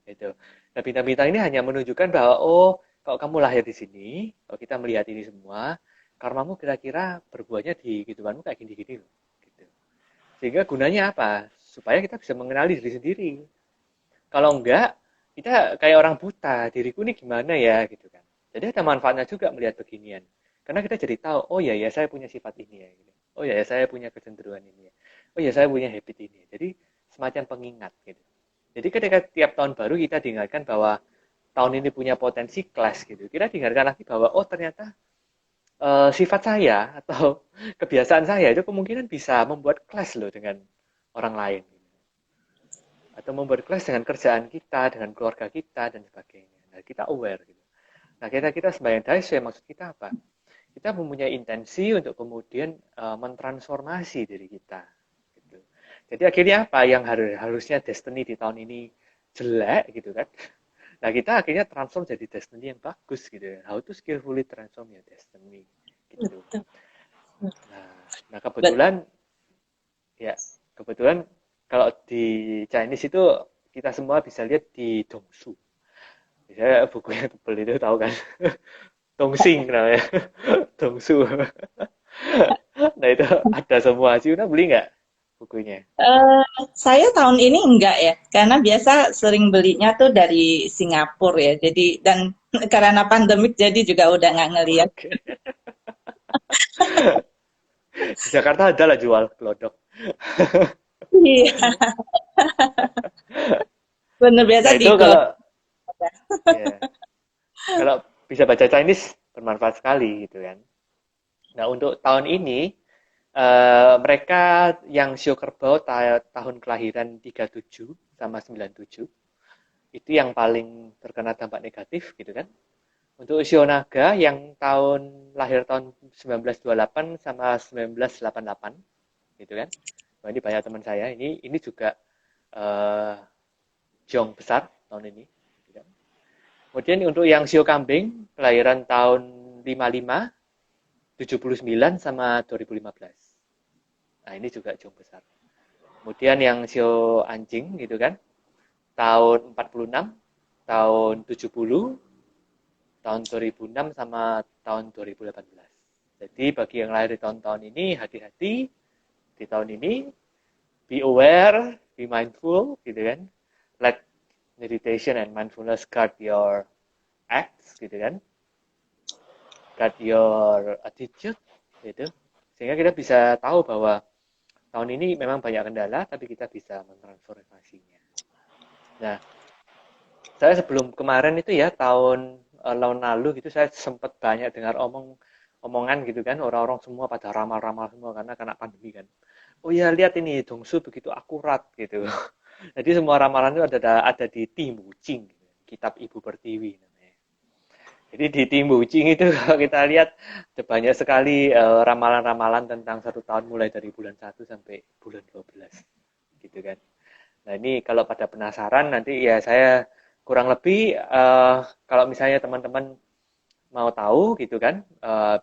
gitu. Nah, bintang-bintang ini hanya menunjukkan bahwa oh, kalau kamu lahir di sini, kalau kita melihat ini semua, karmamu kira-kira berbuahnya di kehidupanmu kayak gini-gini loh. Gitu. Sehingga gunanya apa? Supaya kita bisa mengenali diri sendiri. Kalau enggak, kita kayak orang buta, diriku ini gimana ya gitu kan. Jadi ada manfaatnya juga melihat beginian. Karena kita jadi tahu, oh ya ya saya punya sifat ini ya. Gitu. Oh ya ya saya punya kecenderungan ini ya. Oh ya saya punya habit ini. Jadi semacam pengingat gitu. Jadi ketika tiap tahun baru kita diingatkan bahwa tahun ini punya potensi clash gitu. Kita diingatkan lagi bahwa oh ternyata sifat saya atau kebiasaan saya itu kemungkinan bisa membuat clash loh dengan orang lain atau membuat clash dengan kerjaan kita, dengan keluarga kita dan sebagainya. Nah, kita aware gitu. Nah, kita sembahyang daiswe maksud kita apa? Kita mempunyai intensi untuk kemudian mentransformasi diri kita. Gitu. Jadi akhirnya apa yang harusnya destiny di tahun ini jelek gitu kan? Nah kita akhirnya transform jadi destiny yang bagus gitu ya. How to skillfully transform your destiny gitu. Nah kebetulan ya kalau di Chinese itu kita semua bisa lihat di Dongsu. Misalnya buku yang tebel itu tahu kan? Dongsing namanya. Dongsu. Nah itu ada semua. Sih udah beli nggak bukunya? Eh, saya tahun ini enggak ya, karena biasa sering belinya tuh dari Singapura ya. Jadi dan karena pandemik jadi juga udah nggak ngeliat. Oke. Di Jakarta ada lah jual kelodok. Iya, bener biasa Nah di itu Glod. ya, kalau bisa baca Chinese bermanfaat sekali gitu kan. Nah untuk tahun ini mereka yang Shio Kerbau tahun kelahiran 37 sama 97 itu yang paling terkena dampak negatif gitu kan. Untuk Shio Naga yang lahir tahun 1928 sama 1988 gitu kan. Nah, ini banyak teman saya. Ini juga uh, jong besar tahun ini. Gitu kan. Kemudian untuk yang Shio Kambing kelahiran tahun 55, 79 sama 2015. Nah, ini juga jong besar. Kemudian yang Shio Anjing gitu kan, tahun 46, tahun 70, tahun 2006 sama tahun 2018. Jadi bagi yang lahir di tahun-tahun ini, hati-hati di tahun ini, be aware, be mindful, gitu kan. Let meditation and mindfulness guard your acts, gitu kan. Guard your attitude, gitu. Sehingga kita bisa tahu bahwa tahun ini memang banyak kendala, tapi kita bisa mentransformasinya. Nah, saya sebelum kemarin itu ya tahun lalu gitu saya sempat banyak dengar omongan gitu kan orang-orang semua pada ramal-ramal semua karena kena pandemi kan. Oh ya lihat ini Dongsu begitu akurat gitu. Jadi semua ramalan itu ada di Timu Cing, kitab Ibu Pertiwi namanya. Jadi di Timu Cing itu kalau kita lihat banyak sekali ramalan-ramalan tentang satu tahun mulai dari bulan 1 sampai bulan 12 gitu kan. Nah ini kalau pada penasaran nanti ya saya kurang lebih kalau misalnya teman-teman mau tahu gitu kan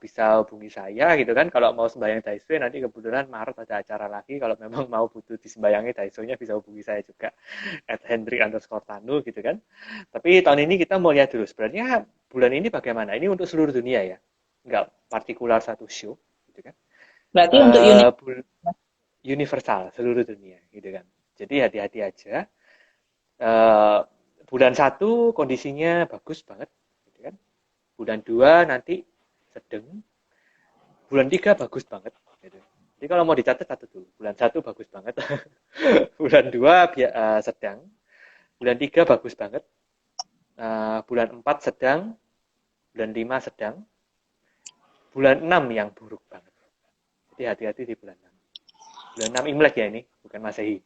bisa hubungi saya gitu kan kalau mau sembahyang Daiswe nanti kebetulan Maret ada acara lagi kalau memang mau butuh disembayangi Daiswe-nya bisa hubungi saya juga @hendrik_tanu gitu kan tapi tahun ini kita mau lihat dulu sebenarnya bulan ini bagaimana ini untuk seluruh dunia ya nggak partikular satu show gitu kan Berarti untuk unit universal seluruh dunia gitu kan jadi hati-hati aja uh, bulan 1 kondisinya bagus banget gitu kan bulan 2 nanti sedang bulan 3 bagus banget gitu. Jadi kalau mau catat dulu bulan 1 bagus banget bulan 2 sedang bulan 3 bagus banget bulan 4 sedang bulan 5 sedang bulan 6 yang buruk banget jadi hati-hati di bulan 6 Imlek ya ini bukan Masehi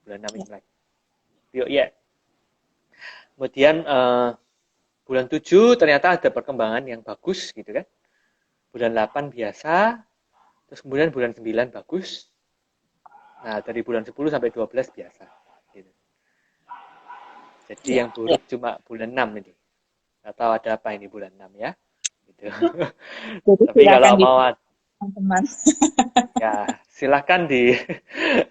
bulan 6 Imlek yuk ya kemudian bulan 7 ternyata ada perkembangan yang bagus gitu kan bulan 8 biasa terus kemudian bulan 9 bagus nah dari bulan 10 sampai 12 biasa gitu. Jadi ya, yang ya. buruk cuma bulan 6 ini atau ada apa ini bulan 6 ya gitu. Jadi Tapi silakan kalau di mau teman-teman. ya silahkan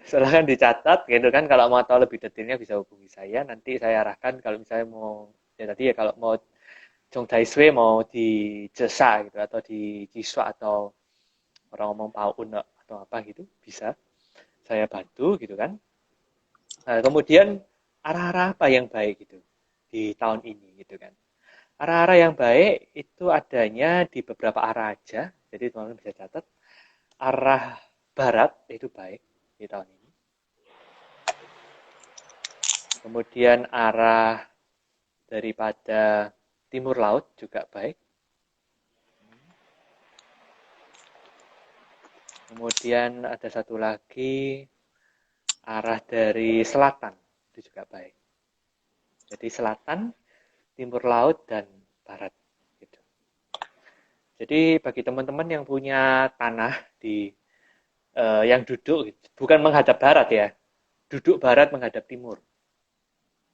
silahkan dicatat gitu kan kalau mau tahu lebih detailnya bisa hubungi saya nanti saya arahkan kalau misalnya mau ya tadi ya kalau mau Jong Daiswe mau di Jesa gitu atau di Jiswa atau orang ngomong Paun atau apa gitu bisa saya bantu gitu kan. Nah, kemudian arah-arah apa yang baik gitu di tahun ini gitu kan. Arah-arah yang baik itu adanya di beberapa arah aja. Jadi teman-teman bisa catat. Arah barat itu baik di tahun ini. Kemudian arah daripada timur laut juga baik. Kemudian ada satu lagi arah dari selatan itu juga baik. Jadi selatan, timur laut dan barat. Jadi bagi teman-teman yang punya tanah di yang duduk bukan menghadap barat ya, duduk barat menghadap timur.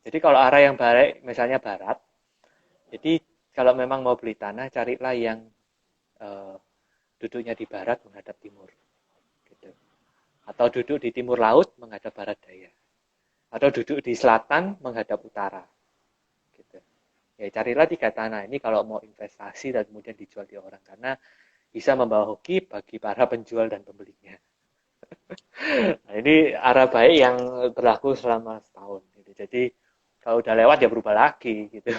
Jadi kalau arah yang baik misalnya barat, jadi kalau memang mau beli tanah carilah yang eh, duduknya di barat menghadap timur, gitu. Atau duduk di timur laut menghadap barat daya, atau duduk di selatan menghadap utara, gitu. Ya carilah 3 tanah ini kalau mau investasi dan kemudian dijual di orang karena bisa membawa hoki bagi para penjual dan pembelinya. Nah, ini arah baik yang berlaku selama setahun. Gitu. Jadi kalau udah lewat ya berubah lagi gitu.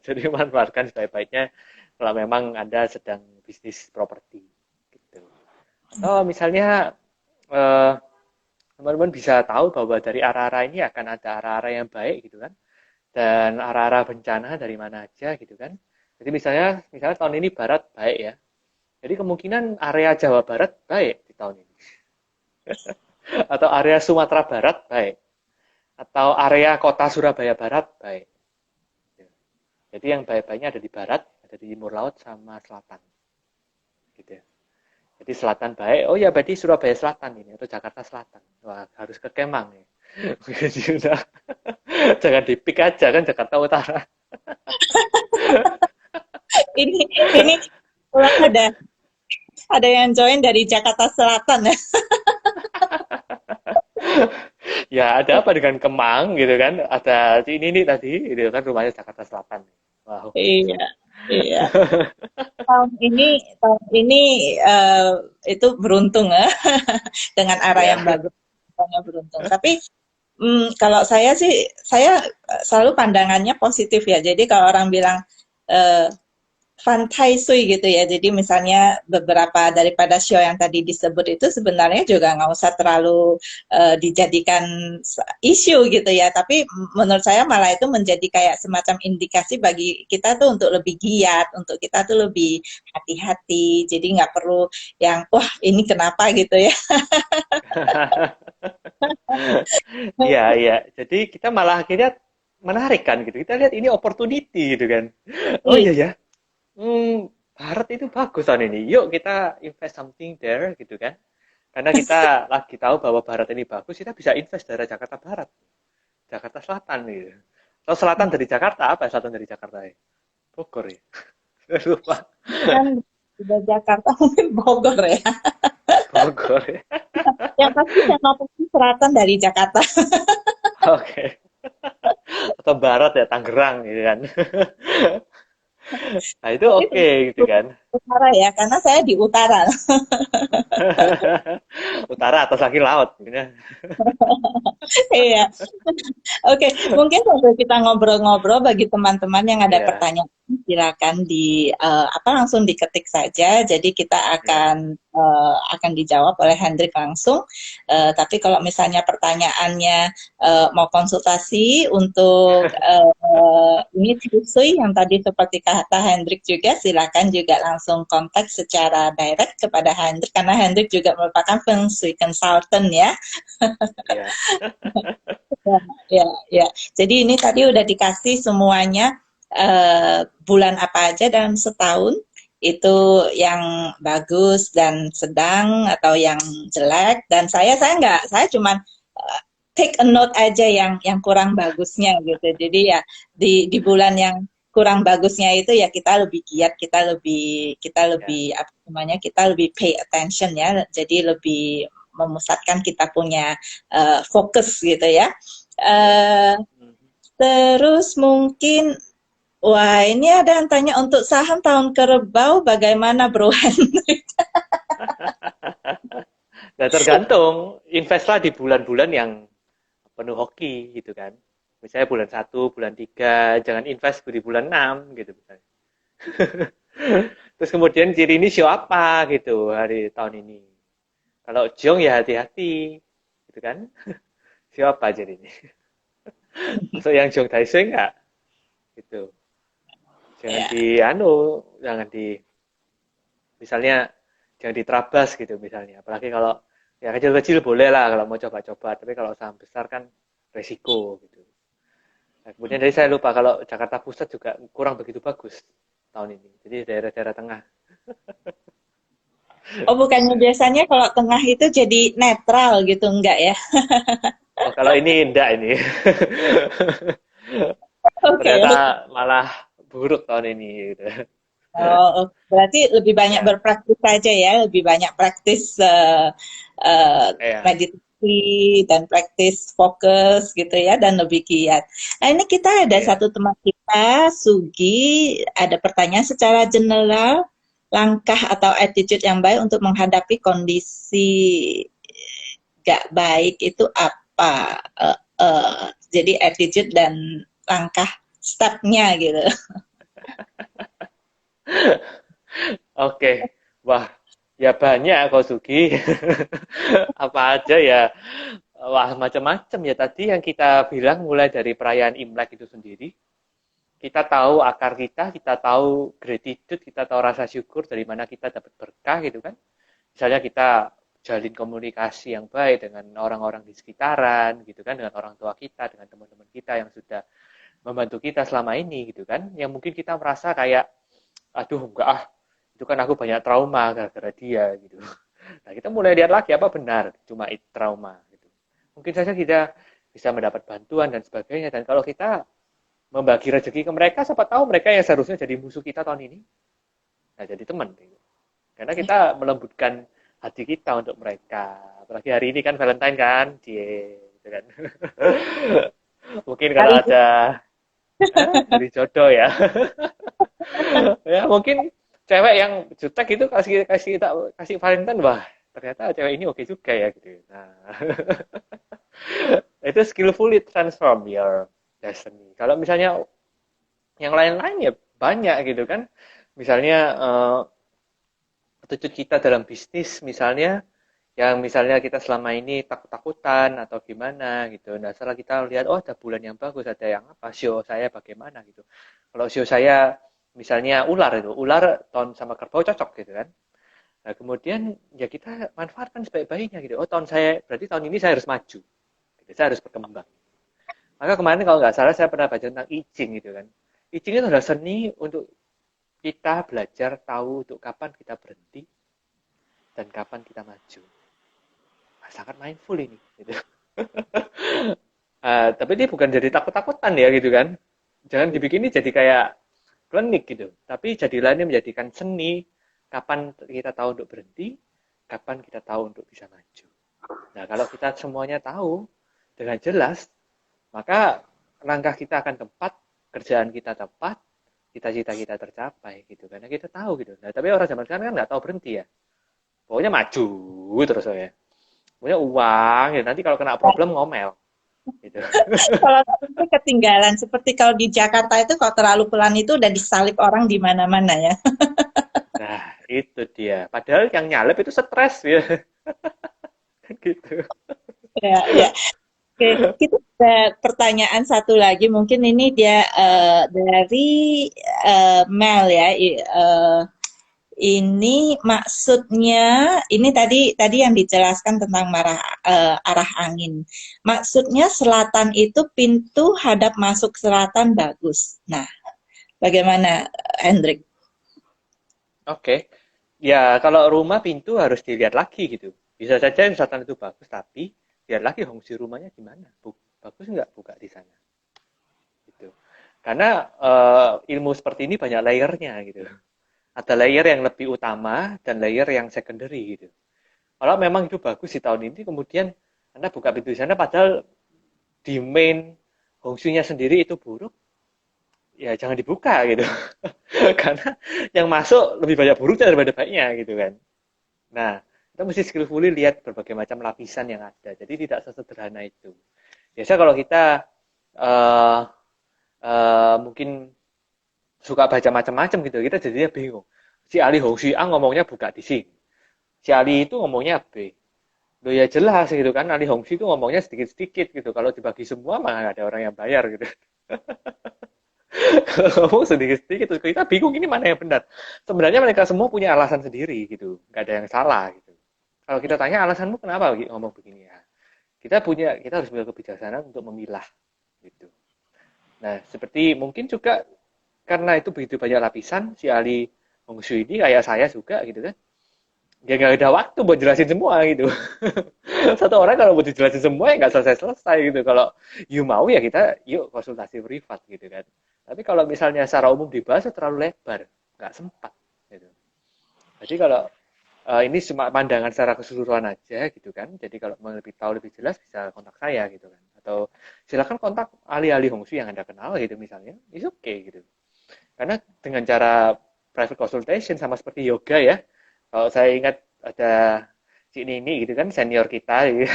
Jadi manfaatkan sebaik-baiknya kalau memang Anda sedang bisnis properti. Gitu. Atau misalnya eh, teman-teman bisa tahu bahwa dari arah-arah ini akan ada arah-arah yang baik gitu kan. Dan arah-arah bencana dari mana aja gitu kan. Jadi misalnya tahun ini barat baik ya. Jadi kemungkinan area Jawa Barat baik di tahun ini. Atau area Sumatera Barat baik. Atau area kota Surabaya Barat baik. Jadi yang baik-baiknya ada di barat, ada di timur laut sama selatan. Gitu ya. Jadi selatan baik, oh ya berarti Surabaya Selatan ini atau Jakarta Selatan. Wah, harus ke Kemang ya. Sudah. Jangan dipik aja kan Jakarta Utara. ini ada yang join dari Jakarta Selatan ya. Ya ada apa dengan Kemang gitu kan? Ada ini nih tadi, itu kan rumahnya Jakarta Selatan. Wow. Iya, iya. Tahun ini eh, itu beruntung ya dengan arah yang Ya. bagus, beruntung. Tapi kalau saya sih, saya selalu pandangannya positif ya. Jadi kalau orang bilang eh, Fan Tai Sui gitu ya. Jadi misalnya beberapa daripada show yang tadi disebut itu sebenarnya juga nggak usah terlalu dijadikan isu gitu ya. Tapi menurut saya malah itu menjadi kayak semacam indikasi bagi kita tuh untuk lebih giat, untuk kita tuh lebih hati-hati. Jadi nggak perlu yang wah ini kenapa gitu ya. Iya, iya. Jadi kita malah akhirnya menarik kan gitu. Kita lihat ini opportunity gitu kan. Oh iya ya. Barat itu bagus tahun ini. Yuk kita invest something there gitu kan. Karena kita lagi tahu bahwa Barat ini bagus, kita bisa invest dari Jakarta Barat, Jakarta Selatan gitu. Atau selatan dari Jakarta, apa ya selatan dari Jakarta ya? Bogor ya? Lupa. Kan udah Jakarta mungkin Bogor ya. Bogor ya. Yang pasti Senopati Selatan dari Jakarta. Oke. Atau Barat ya, Tangerang gitu kan. Nah itu Tapi oke gitu kan. utara ya, karena saya di utara. Utara atas lagi laut. Gitu ya. Iya. Oke, mungkin sambil kita ngobrol-ngobrol bagi teman-teman yang ada Iya, pertanyaan, silakan langsung diketik saja. Jadi kita iya. akan dijawab oleh Hendrik langsung. Tapi kalau misalnya pertanyaannya mau konsultasi untuk ini Tsusui yang tadi seperti kata Hendrik juga, silakan juga langsung kontak secara direct kepada Hendrik karena Hendrik juga merupakan Feng Shui consultant ya. Iya. Ya, ya, ya. Jadi ini tadi udah dikasih semuanya bulan apa aja dalam setahun itu yang bagus dan sedang atau yang jelek dan saya cuman take a note aja yang kurang bagusnya gitu. Jadi ya di bulan yang kurang bagusnya itu ya kita lebih giat, Iya. apa namanya kita lebih pay attention ya. Jadi lebih memusatkan kita punya fokus gitu ya. Iya. Uh, Mhm. Terus mungkin, wah ini ada yang tanya untuk saham tahun kerbau bagaimana Bro Henry? Nah, tergantung. Investlah di bulan-bulan yang penuh hoki gitu kan. Misalnya bulan 1, bulan 3, jangan invest di bulan 6 gitu misalnya. Terus kemudian ciri ini show apa gitu hari tahun ini. Kalau Jong ya hati-hati gitu kan. Show apa ciri ini? Masuk yang Jong Daiseng enggak? Gitu. Jangan Ya, di jangan di misalnya jangan diterabas gitu misalnya. Apalagi kalau ya kecil-kecil boleh lah kalau mau coba-coba, tapi kalau saham besar kan resiko gitu. Nah, kemudian dari saya lupa kalau Jakarta Pusat juga kurang begitu bagus tahun ini. Jadi daerah-daerah tengah. Oh, bukannya biasanya kalau tengah itu jadi netral gitu, enggak ya? Oh, kalau ini enggak ini. Oke, Ternyata oke. malah buruk tahun ini gitu. Oh, oh. Berarti lebih banyak Ya, berpraktis saja ya, lebih banyak praktis eh, ya, meditasi dan praktis fokus gitu ya, dan lebih giat. Nah, ini kita ada ya. satu teman kita, Sugi, ada pertanyaan secara general, langkah atau attitude yang baik untuk menghadapi kondisi gak baik itu apa? Jadi attitude dan langkah stepnya gitu. Oke. Wah, ya banyak Kosugi. Apa aja ya? Wah, macam-macam ya. Tadi yang kita bilang mulai dari perayaan Imlek itu sendiri. Kita tahu akar kita tahu gratitude, kita tahu rasa syukur dari mana kita dapat berkah gitu kan. Misalnya kita jalin komunikasi yang baik dengan orang-orang di sekitaran gitu kan, dengan orang tua kita, dengan teman-teman kita yang sudah membantu kita selama ini gitu kan. Yang mungkin kita merasa kayak aduh enggak ah, itu kan aku banyak trauma gara-gara dia gitu. Nah, kita mulai lihat lagi apa benar cuma itu trauma gitu. Mungkin saja kita bisa mendapat bantuan dan sebagainya, dan kalau kita membagi rezeki ke mereka, siapa tahu mereka yang seharusnya jadi musuh kita tahun ini, nah jadi teman gitu. Karena kita melembutkan hati kita untuk mereka. Apalagi hari ini kan Valentine kan, cie, gitu kan. Mungkin kalau Hari ada hari jodoh ya, ya mungkin cewek yang jutek itu kasih kasih tak kasih Valentine, wah ternyata cewek ini oke juga ya gitu. Nah, itu skillfully transform your destiny. Kalau misalnya yang lain-lain ya banyak gitu kan. Misalnya attitude kita dalam bisnis misalnya, yang misalnya kita selama ini takut-takutan atau gimana gitu. Nah, setelah kita lihat, oh ada bulan yang bagus, ada yang apa, show saya bagaimana gitu. Kalau show saya misalnya ular itu, ular tahun sama kerbau cocok gitu kan. Nah, kemudian ya kita manfaatkan sebaik-baiknya gitu. Oh, tahun saya, berarti tahun ini saya harus maju. Gitu, saya harus berkembang. Maka kemarin kalau nggak salah saya pernah baca tentang I Ching gitu kan. I Ching itu adalah seni untuk kita belajar tahu untuk kapan kita berhenti dan kapan kita maju. Nah, sangat mindful ini. Gitu. Tapi dia bukan jadi takut-takutan ya gitu kan. Jangan dibikin ini jadi kayak klinik gitu. Tapi jadilah ini menjadikan seni kapan kita tahu untuk berhenti, kapan kita tahu untuk bisa maju. Nah, kalau kita semuanya tahu dengan jelas, maka langkah kita akan tepat, kerjaan kita tepat, cita-cita kita tercapai gitu. Karena kita tahu gitu. Nah, tapi orang zaman sekarang kan nggak tahu berhenti ya. Pokoknya maju terus ya. Pokoknya uang, ya nanti kalau kena problem ngomel gitu. kalau itu ketinggalan, seperti kalau di Jakarta itu kalau terlalu pelan itu udah disalip orang di mana-mana ya. Nah, itu dia. Padahal yang nyalep itu stres ya. Gitu. Ya, ya. Oke, kita ada pertanyaan satu lagi. Mungkin ini dia dari Mel ya. Ini maksudnya, ini tadi tadi yang dijelaskan tentang arah angin. Maksudnya selatan itu pintu hadap masuk selatan bagus. Nah, bagaimana, Hendrik? Oke. Ya, kalau rumah pintu harus dilihat lagi gitu. Bisa saja selatan itu bagus, tapi lihat lagi fungsi rumahnya gimana. Bagus nggak buka di sana. Gitu. Karena ilmu seperti ini banyak layernya gitu. Ada layer yang lebih utama dan layer yang secondary gitu. Kalau memang itu bagus di tahun ini, kemudian Anda buka pintu di sana, padahal di main fungsinya sendiri itu buruk, ya jangan dibuka gitu. Karena yang masuk lebih banyak buruknya daripada baiknya gitu kan. Nah, kita mesti skillfully lihat berbagai macam lapisan yang ada. Jadi tidak sesederhana itu. Biasa kalau kita uh, mungkin suka baca macam-macam gitu, kita jadinya bingung. Si Ali Hongxi A ngomongnya buka di sini. Si Ali itu ngomongnya B. Loh ya jelas gitu kan, Ali Hongxi itu ngomongnya sedikit-sedikit gitu. Kalau dibagi semua malah ada orang yang bayar gitu. Kalau ngomong sedikit-sedikit, terus kita bingung ini mana yang benar. Sebenarnya mereka semua punya alasan sendiri gitu. Nggak ada yang salah gitu. Kalau kita tanya alasanmu kenapa ngomong begini ya, kita harus punya kebijaksanaan untuk memilah gitu. Nah, seperti mungkin juga karena itu begitu banyak lapisan, si Ali Hongsu ini kayak saya juga gitu kan. dia nggak ada waktu buat jelasin semua gitu. Satu orang kalau buat dijelasin semua ya nggak selesai-selesai gitu. Kalau you mau ya kita yuk konsultasi privat gitu kan. Tapi kalau misalnya secara umum dibahas ya terlalu lebar, nggak sempat gitu. Jadi kalau ini cuma pandangan secara keseluruhan aja gitu kan. Jadi kalau mau lebih tahu lebih jelas bisa kontak saya gitu kan. Atau silakan kontak ahli-ahli Hongsu yang Anda kenal gitu misalnya. It's okay gitu. Karena dengan cara private consultation sama seperti yoga ya. Kalau saya ingat ada si Nini gitu kan senior kita gitu.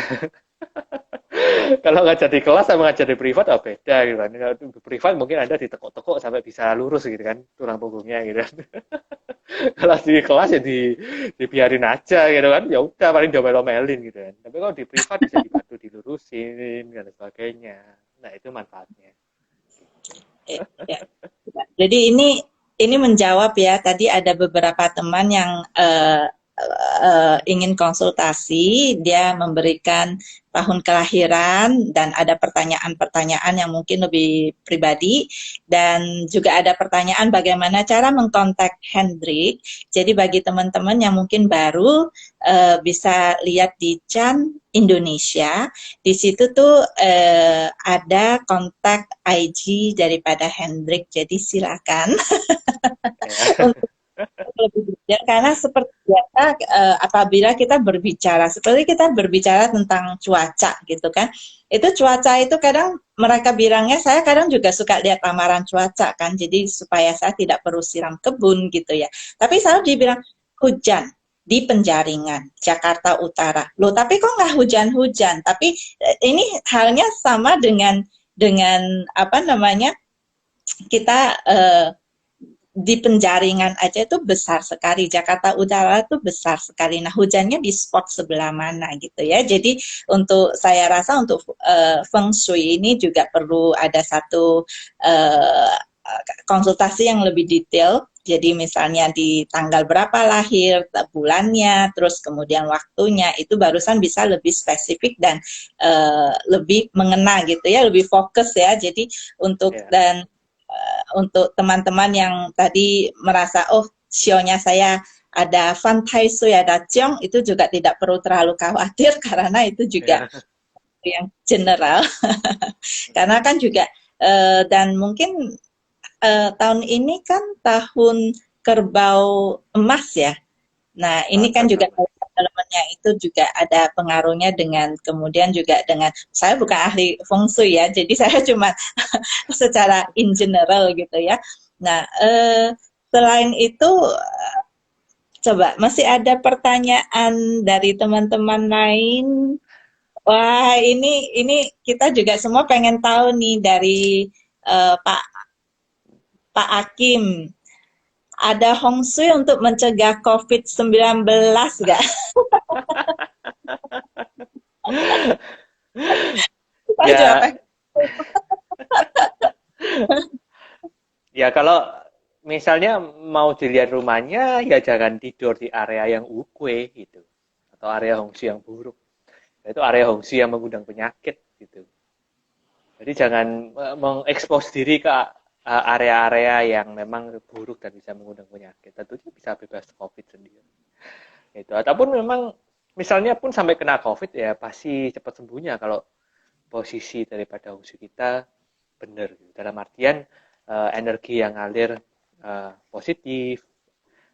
Kalau ngajar di kelas sama ngajar di privat oh beda gitu kan. Kalau di privat mungkin Anda ditekuk-tekuk sampai bisa lurus gitu kan tulang punggungnya gitu kan. Kalau di kelas ya dibiarin aja gitu kan. Ya udah paling domel-domelin gitu kan. Tapi kalau di privat bisa dibantu dilurusin dan sebagainya. Nah, itu manfaatnya. Ya, ya. Jadi ini menjawab ya, tadi ada beberapa teman yang ingin konsultasi, dia memberikan tahun kelahiran dan ada pertanyaan-pertanyaan yang mungkin lebih pribadi dan juga ada pertanyaan bagaimana cara mengkontak Hendrik. Jadi bagi teman-teman yang mungkin baru bisa lihat di Chan Indonesia. Di situ tuh ada kontak IG daripada Hendrik. Jadi silakan Ya. untuk lebih detail karena seperti biasa apabila kita berbicara tentang cuaca gitu kan, itu cuaca itu kadang mereka bilangnya, saya kadang juga suka lihat ramalan cuaca kan, jadi supaya saya tidak perlu siram kebun gitu ya, tapi selalu dibilang hujan di Penjaringan Jakarta Utara loh, tapi kok nggak hujan-hujan, tapi ini halnya sama dengan apa namanya, kita di Penjaringan aja itu besar sekali, Jakarta Utara itu besar sekali. Nah, hujannya di spot sebelah mana gitu ya. Jadi untuk saya rasa untuk Feng Shui ini juga perlu ada satu uh, konsultasi yang lebih detail. Jadi misalnya di tanggal berapa lahir, bulannya, terus kemudian waktunya, itu barusan bisa lebih spesifik dan lebih mengena gitu ya, lebih fokus ya. Jadi Ya. untuk teman-teman yang tadi merasa, oh, sionya saya ada Fan Tai Sui, ada Ciong, itu juga tidak perlu terlalu khawatir karena itu juga Ya. yang general. Karena kan juga, dan mungkin tahun ini kan tahun kerbau emas ya. Nah, ini Tahun kan juga kerbau. elemennya itu juga ada pengaruhnya dengan, kemudian juga dengan, saya bukan ahli feng shui ya, jadi saya cuma secara in general gitu ya. Nah, selain itu, coba masih ada pertanyaan dari teman-teman lain. Wah, ini kita juga semua pengen tahu nih dari Pak Akim. Ada Hong Sui untuk mencegah COVID-19 nggak? Kita jawab. Ya, ya kalau misalnya mau dilihat rumahnya, ya jangan tidur di area yang ukwe gitu. Atau area hongsi yang buruk. Itu area hongsi yang mengundang penyakit gitu. Jadi jangan mengekspos diri ke area-area yang memang buruk dan bisa mengundang penyakit. Tentunya bisa bebas COVID sendiri. Itu. Ataupun memang misalnya pun sampai kena COVID ya pasti cepat sembuhnya kalau posisi daripada hongsi kita benar. Dalam artian energi yang ngalir positif,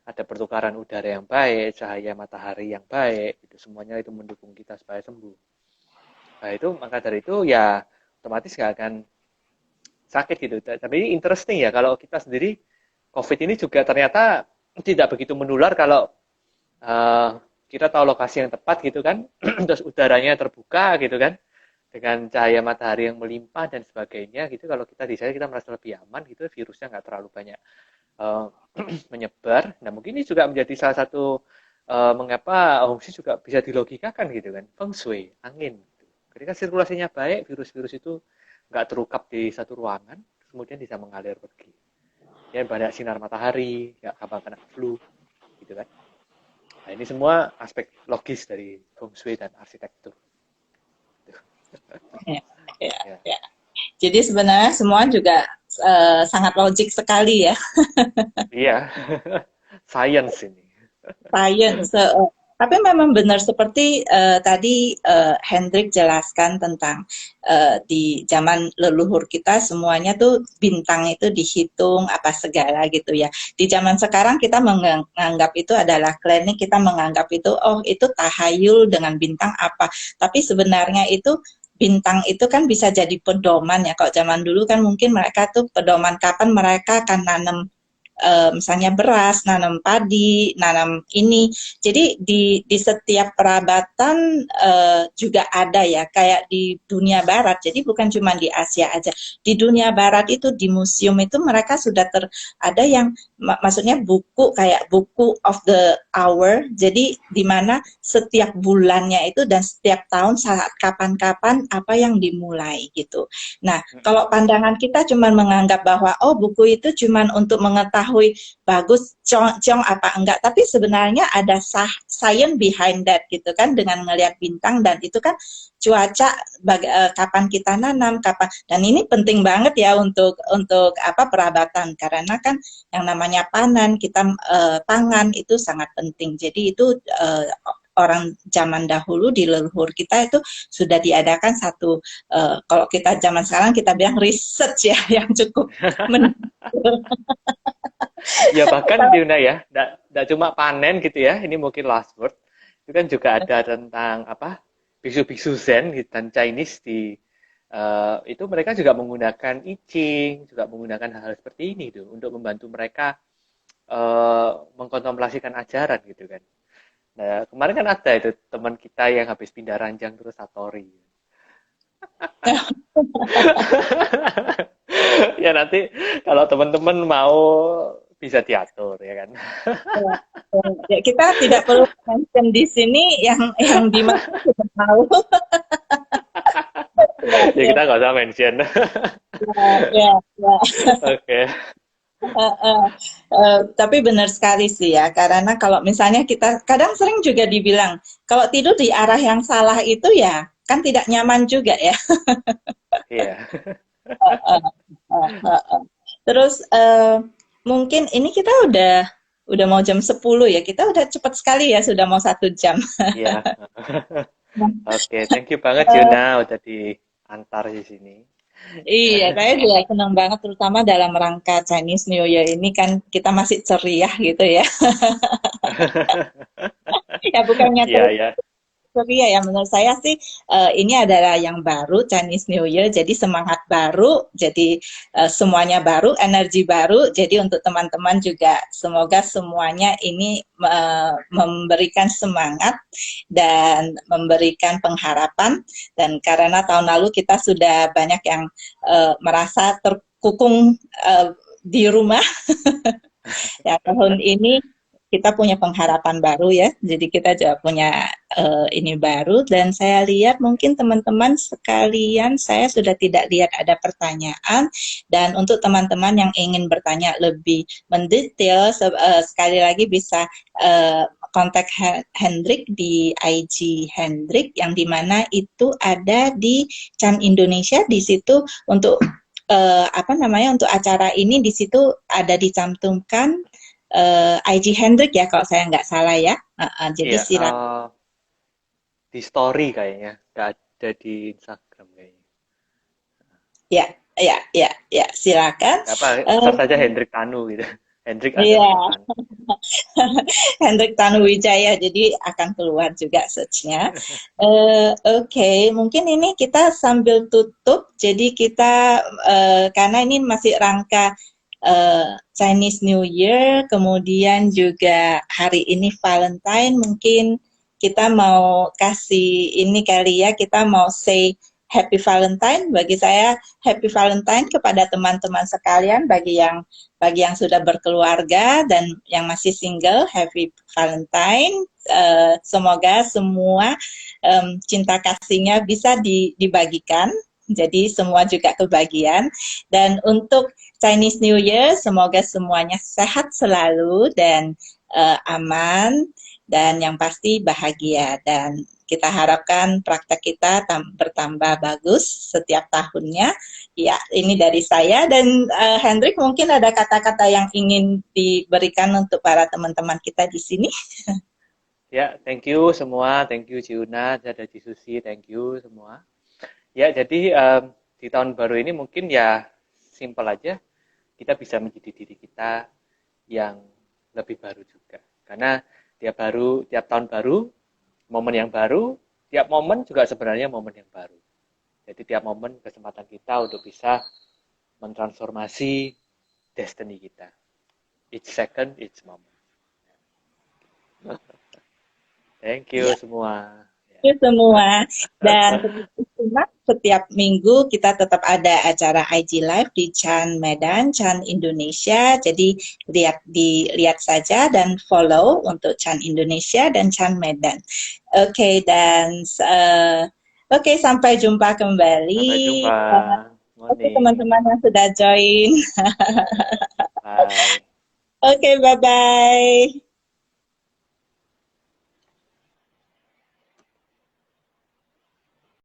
ada pertukaran udara yang baik, cahaya matahari yang baik, itu semuanya itu mendukung kita supaya sembuh. Nah itu maka dari itu ya otomatis nggak akan sakit gitu. Tapi interesting ya kalau kita sendiri COVID ini juga ternyata tidak begitu menular kalau kita tahu lokasi yang tepat gitu kan, terus udaranya terbuka gitu kan, dengan cahaya matahari yang melimpah dan sebagainya gitu. Kalau kita di sana kita merasa lebih aman gitu, virusnya nggak terlalu banyak uh, menyebar. Nah mungkin ini juga menjadi salah satu mengapa Hongxi juga bisa dilogikakan gitu kan, feng shui, angin. Ketika sirkulasinya baik, virus-virus itu nggak terukap di satu ruangan, kemudian bisa mengalir pergi. Ya banyak sinar matahari, nggak gampang kena flu, gitu kan. Nah ini semua aspek logis dari feng shui dan arsitektur. Ya, ya, Ya, ya. Jadi sebenarnya semua juga sangat logik sekali ya. iya, science ini. Science. Tapi memang benar seperti tadi Hendrik jelaskan tentang di zaman leluhur kita semuanya tuh bintang itu dihitung apa segala gitu ya. Di zaman sekarang kita menganggap itu adalah klinik, kita menganggap itu oh itu tahayul dengan bintang apa. Tapi sebenarnya itu bintang itu kan bisa jadi pedoman ya. Kalau zaman dulu kan mungkin mereka tuh pedoman kapan mereka akan nanam misalnya beras, nanam padi, nanam ini. Jadi di setiap perabatan juga ada ya, kayak di dunia barat. Jadi bukan cuma di Asia aja. Di dunia barat itu di museum itu mereka sudah ada yang maksudnya buku kayak buku of the hour. Jadi di mana setiap bulannya itu dan setiap tahun saat kapan-kapan apa yang dimulai gitu. Nah, kalau pandangan kita cuma menganggap bahwa oh buku itu cuma untuk mengetahui bagus cong apa enggak, tapi sebenarnya ada science behind that gitu kan dengan ngelihat bintang dan itu kan cuaca kapan kita nanam kapan dan ini penting banget ya untuk apa perabatan karena kan yang namanya panen kita pangan itu sangat penting. Jadi itu orang zaman dahulu di leluhur kita itu sudah diadakan satu kalau kita zaman sekarang kita bilang research ya yang cukup Ya bahkan Yuna ya, nggak cuma panen gitu ya, ini mungkin last word. Itu kan juga ada tentang apa biksu-biksu Zen gitu, dan Chinese di itu mereka juga menggunakan I Ching, juga menggunakan hal-hal seperti ini tuh untuk membantu mereka mengkontemplasikan ajaran gitu kan. Nah, kemarin kan ada itu teman kita yang habis pindah ranjang terus Satori. Ya nanti kalau teman-teman mau bisa diatur ya kan. ya, kita tidak perlu mention di sini yang di mana kita tahu. Ya kita nggak usah mention. Ya. Oke. Tapi benar sekali sih ya, karena kalau misalnya kita kadang sering juga dibilang kalau tidur di arah yang salah itu ya kan tidak nyaman juga ya. Iya. Terus mungkin ini kita udah mau jam 10 ya, kita udah cepat sekali ya sudah mau 1 jam. Iya. Oke, thank you banget Yuna udah diantar di sini. Iya, saya juga senang banget terutama dalam rangka Chinese New Year ini kan kita masih ceria gitu ya. Ya bukannya Iya, ya. ceria ya menurut saya sih ini adalah yang baru Chinese New Year jadi semangat baru jadi semuanya baru energi baru jadi untuk teman-teman juga semoga semuanya ini memberikan semangat dan memberikan pengharapan dan karena tahun lalu kita sudah banyak yang merasa terkukung di rumah ya tahun ini kita punya pengharapan baru ya, jadi kita juga punya ini baru dan saya lihat mungkin teman-teman sekalian saya sudah tidak lihat ada pertanyaan dan untuk teman-teman yang ingin bertanya lebih mendetail sekali lagi bisa kontak Hendrik di IG Hendrik yang dimana itu ada di Chan Indonesia di situ untuk apa namanya untuk acara ini di situ ada dicantumkan IG Hendrik ya kalau saya nggak salah ya. Jadi Iya, silakan. di story kayaknya, nggak ada di Instagram kayaknya. Ya, silakan. Apa, search saja Hendrik Tanu gitu. Hendrik ada Iya, Tanu. Hendrik Tanuwijaya, jadi akan keluar juga search-nya. Oke, mungkin ini kita sambil tutup, jadi kita karena ini masih rangka Chinese New Year, kemudian juga hari ini Valentine, mungkin kita mau kasih ini kali ya, kita mau say Happy Valentine. Bagi saya Happy Valentine kepada teman-teman sekalian, bagi yang sudah berkeluarga dan yang masih single, Happy Valentine. Semoga semua cinta kasihnya bisa dibagikan. Jadi semua juga kebagian. Dan untuk Chinese New Year, semoga semuanya sehat selalu dan aman. dan yang pasti bahagia. Dan kita harapkan praktek kita bertambah bagus setiap tahunnya. Ya, ini dari saya. Dan Hendrik, mungkin ada kata-kata yang ingin diberikan untuk para teman-teman kita di sini. Ya, thank you semua, thank you Ciuna, ada di Susi, thank you semua. Ya, jadi di tahun baru ini mungkin ya simple aja, kita bisa menjadi diri kita yang lebih baru juga. Karena tiap tahun baru, momen yang baru, tiap momen juga sebenarnya momen yang baru. Jadi tiap momen kesempatan kita untuk bisa mentransformasi destiny kita. Each second, each moment. Thank you Ya. semua. Itu semua. Dan setiap minggu kita tetap ada acara IG Live di Chan Medan, Chan Indonesia. Jadi dilihat saja dan follow untuk Chan Indonesia dan Chan Medan. Oke, dan sampai jumpa kembali. Sampai jumpa. Oke, teman-teman yang sudah join. Bye. Oke, bye-bye.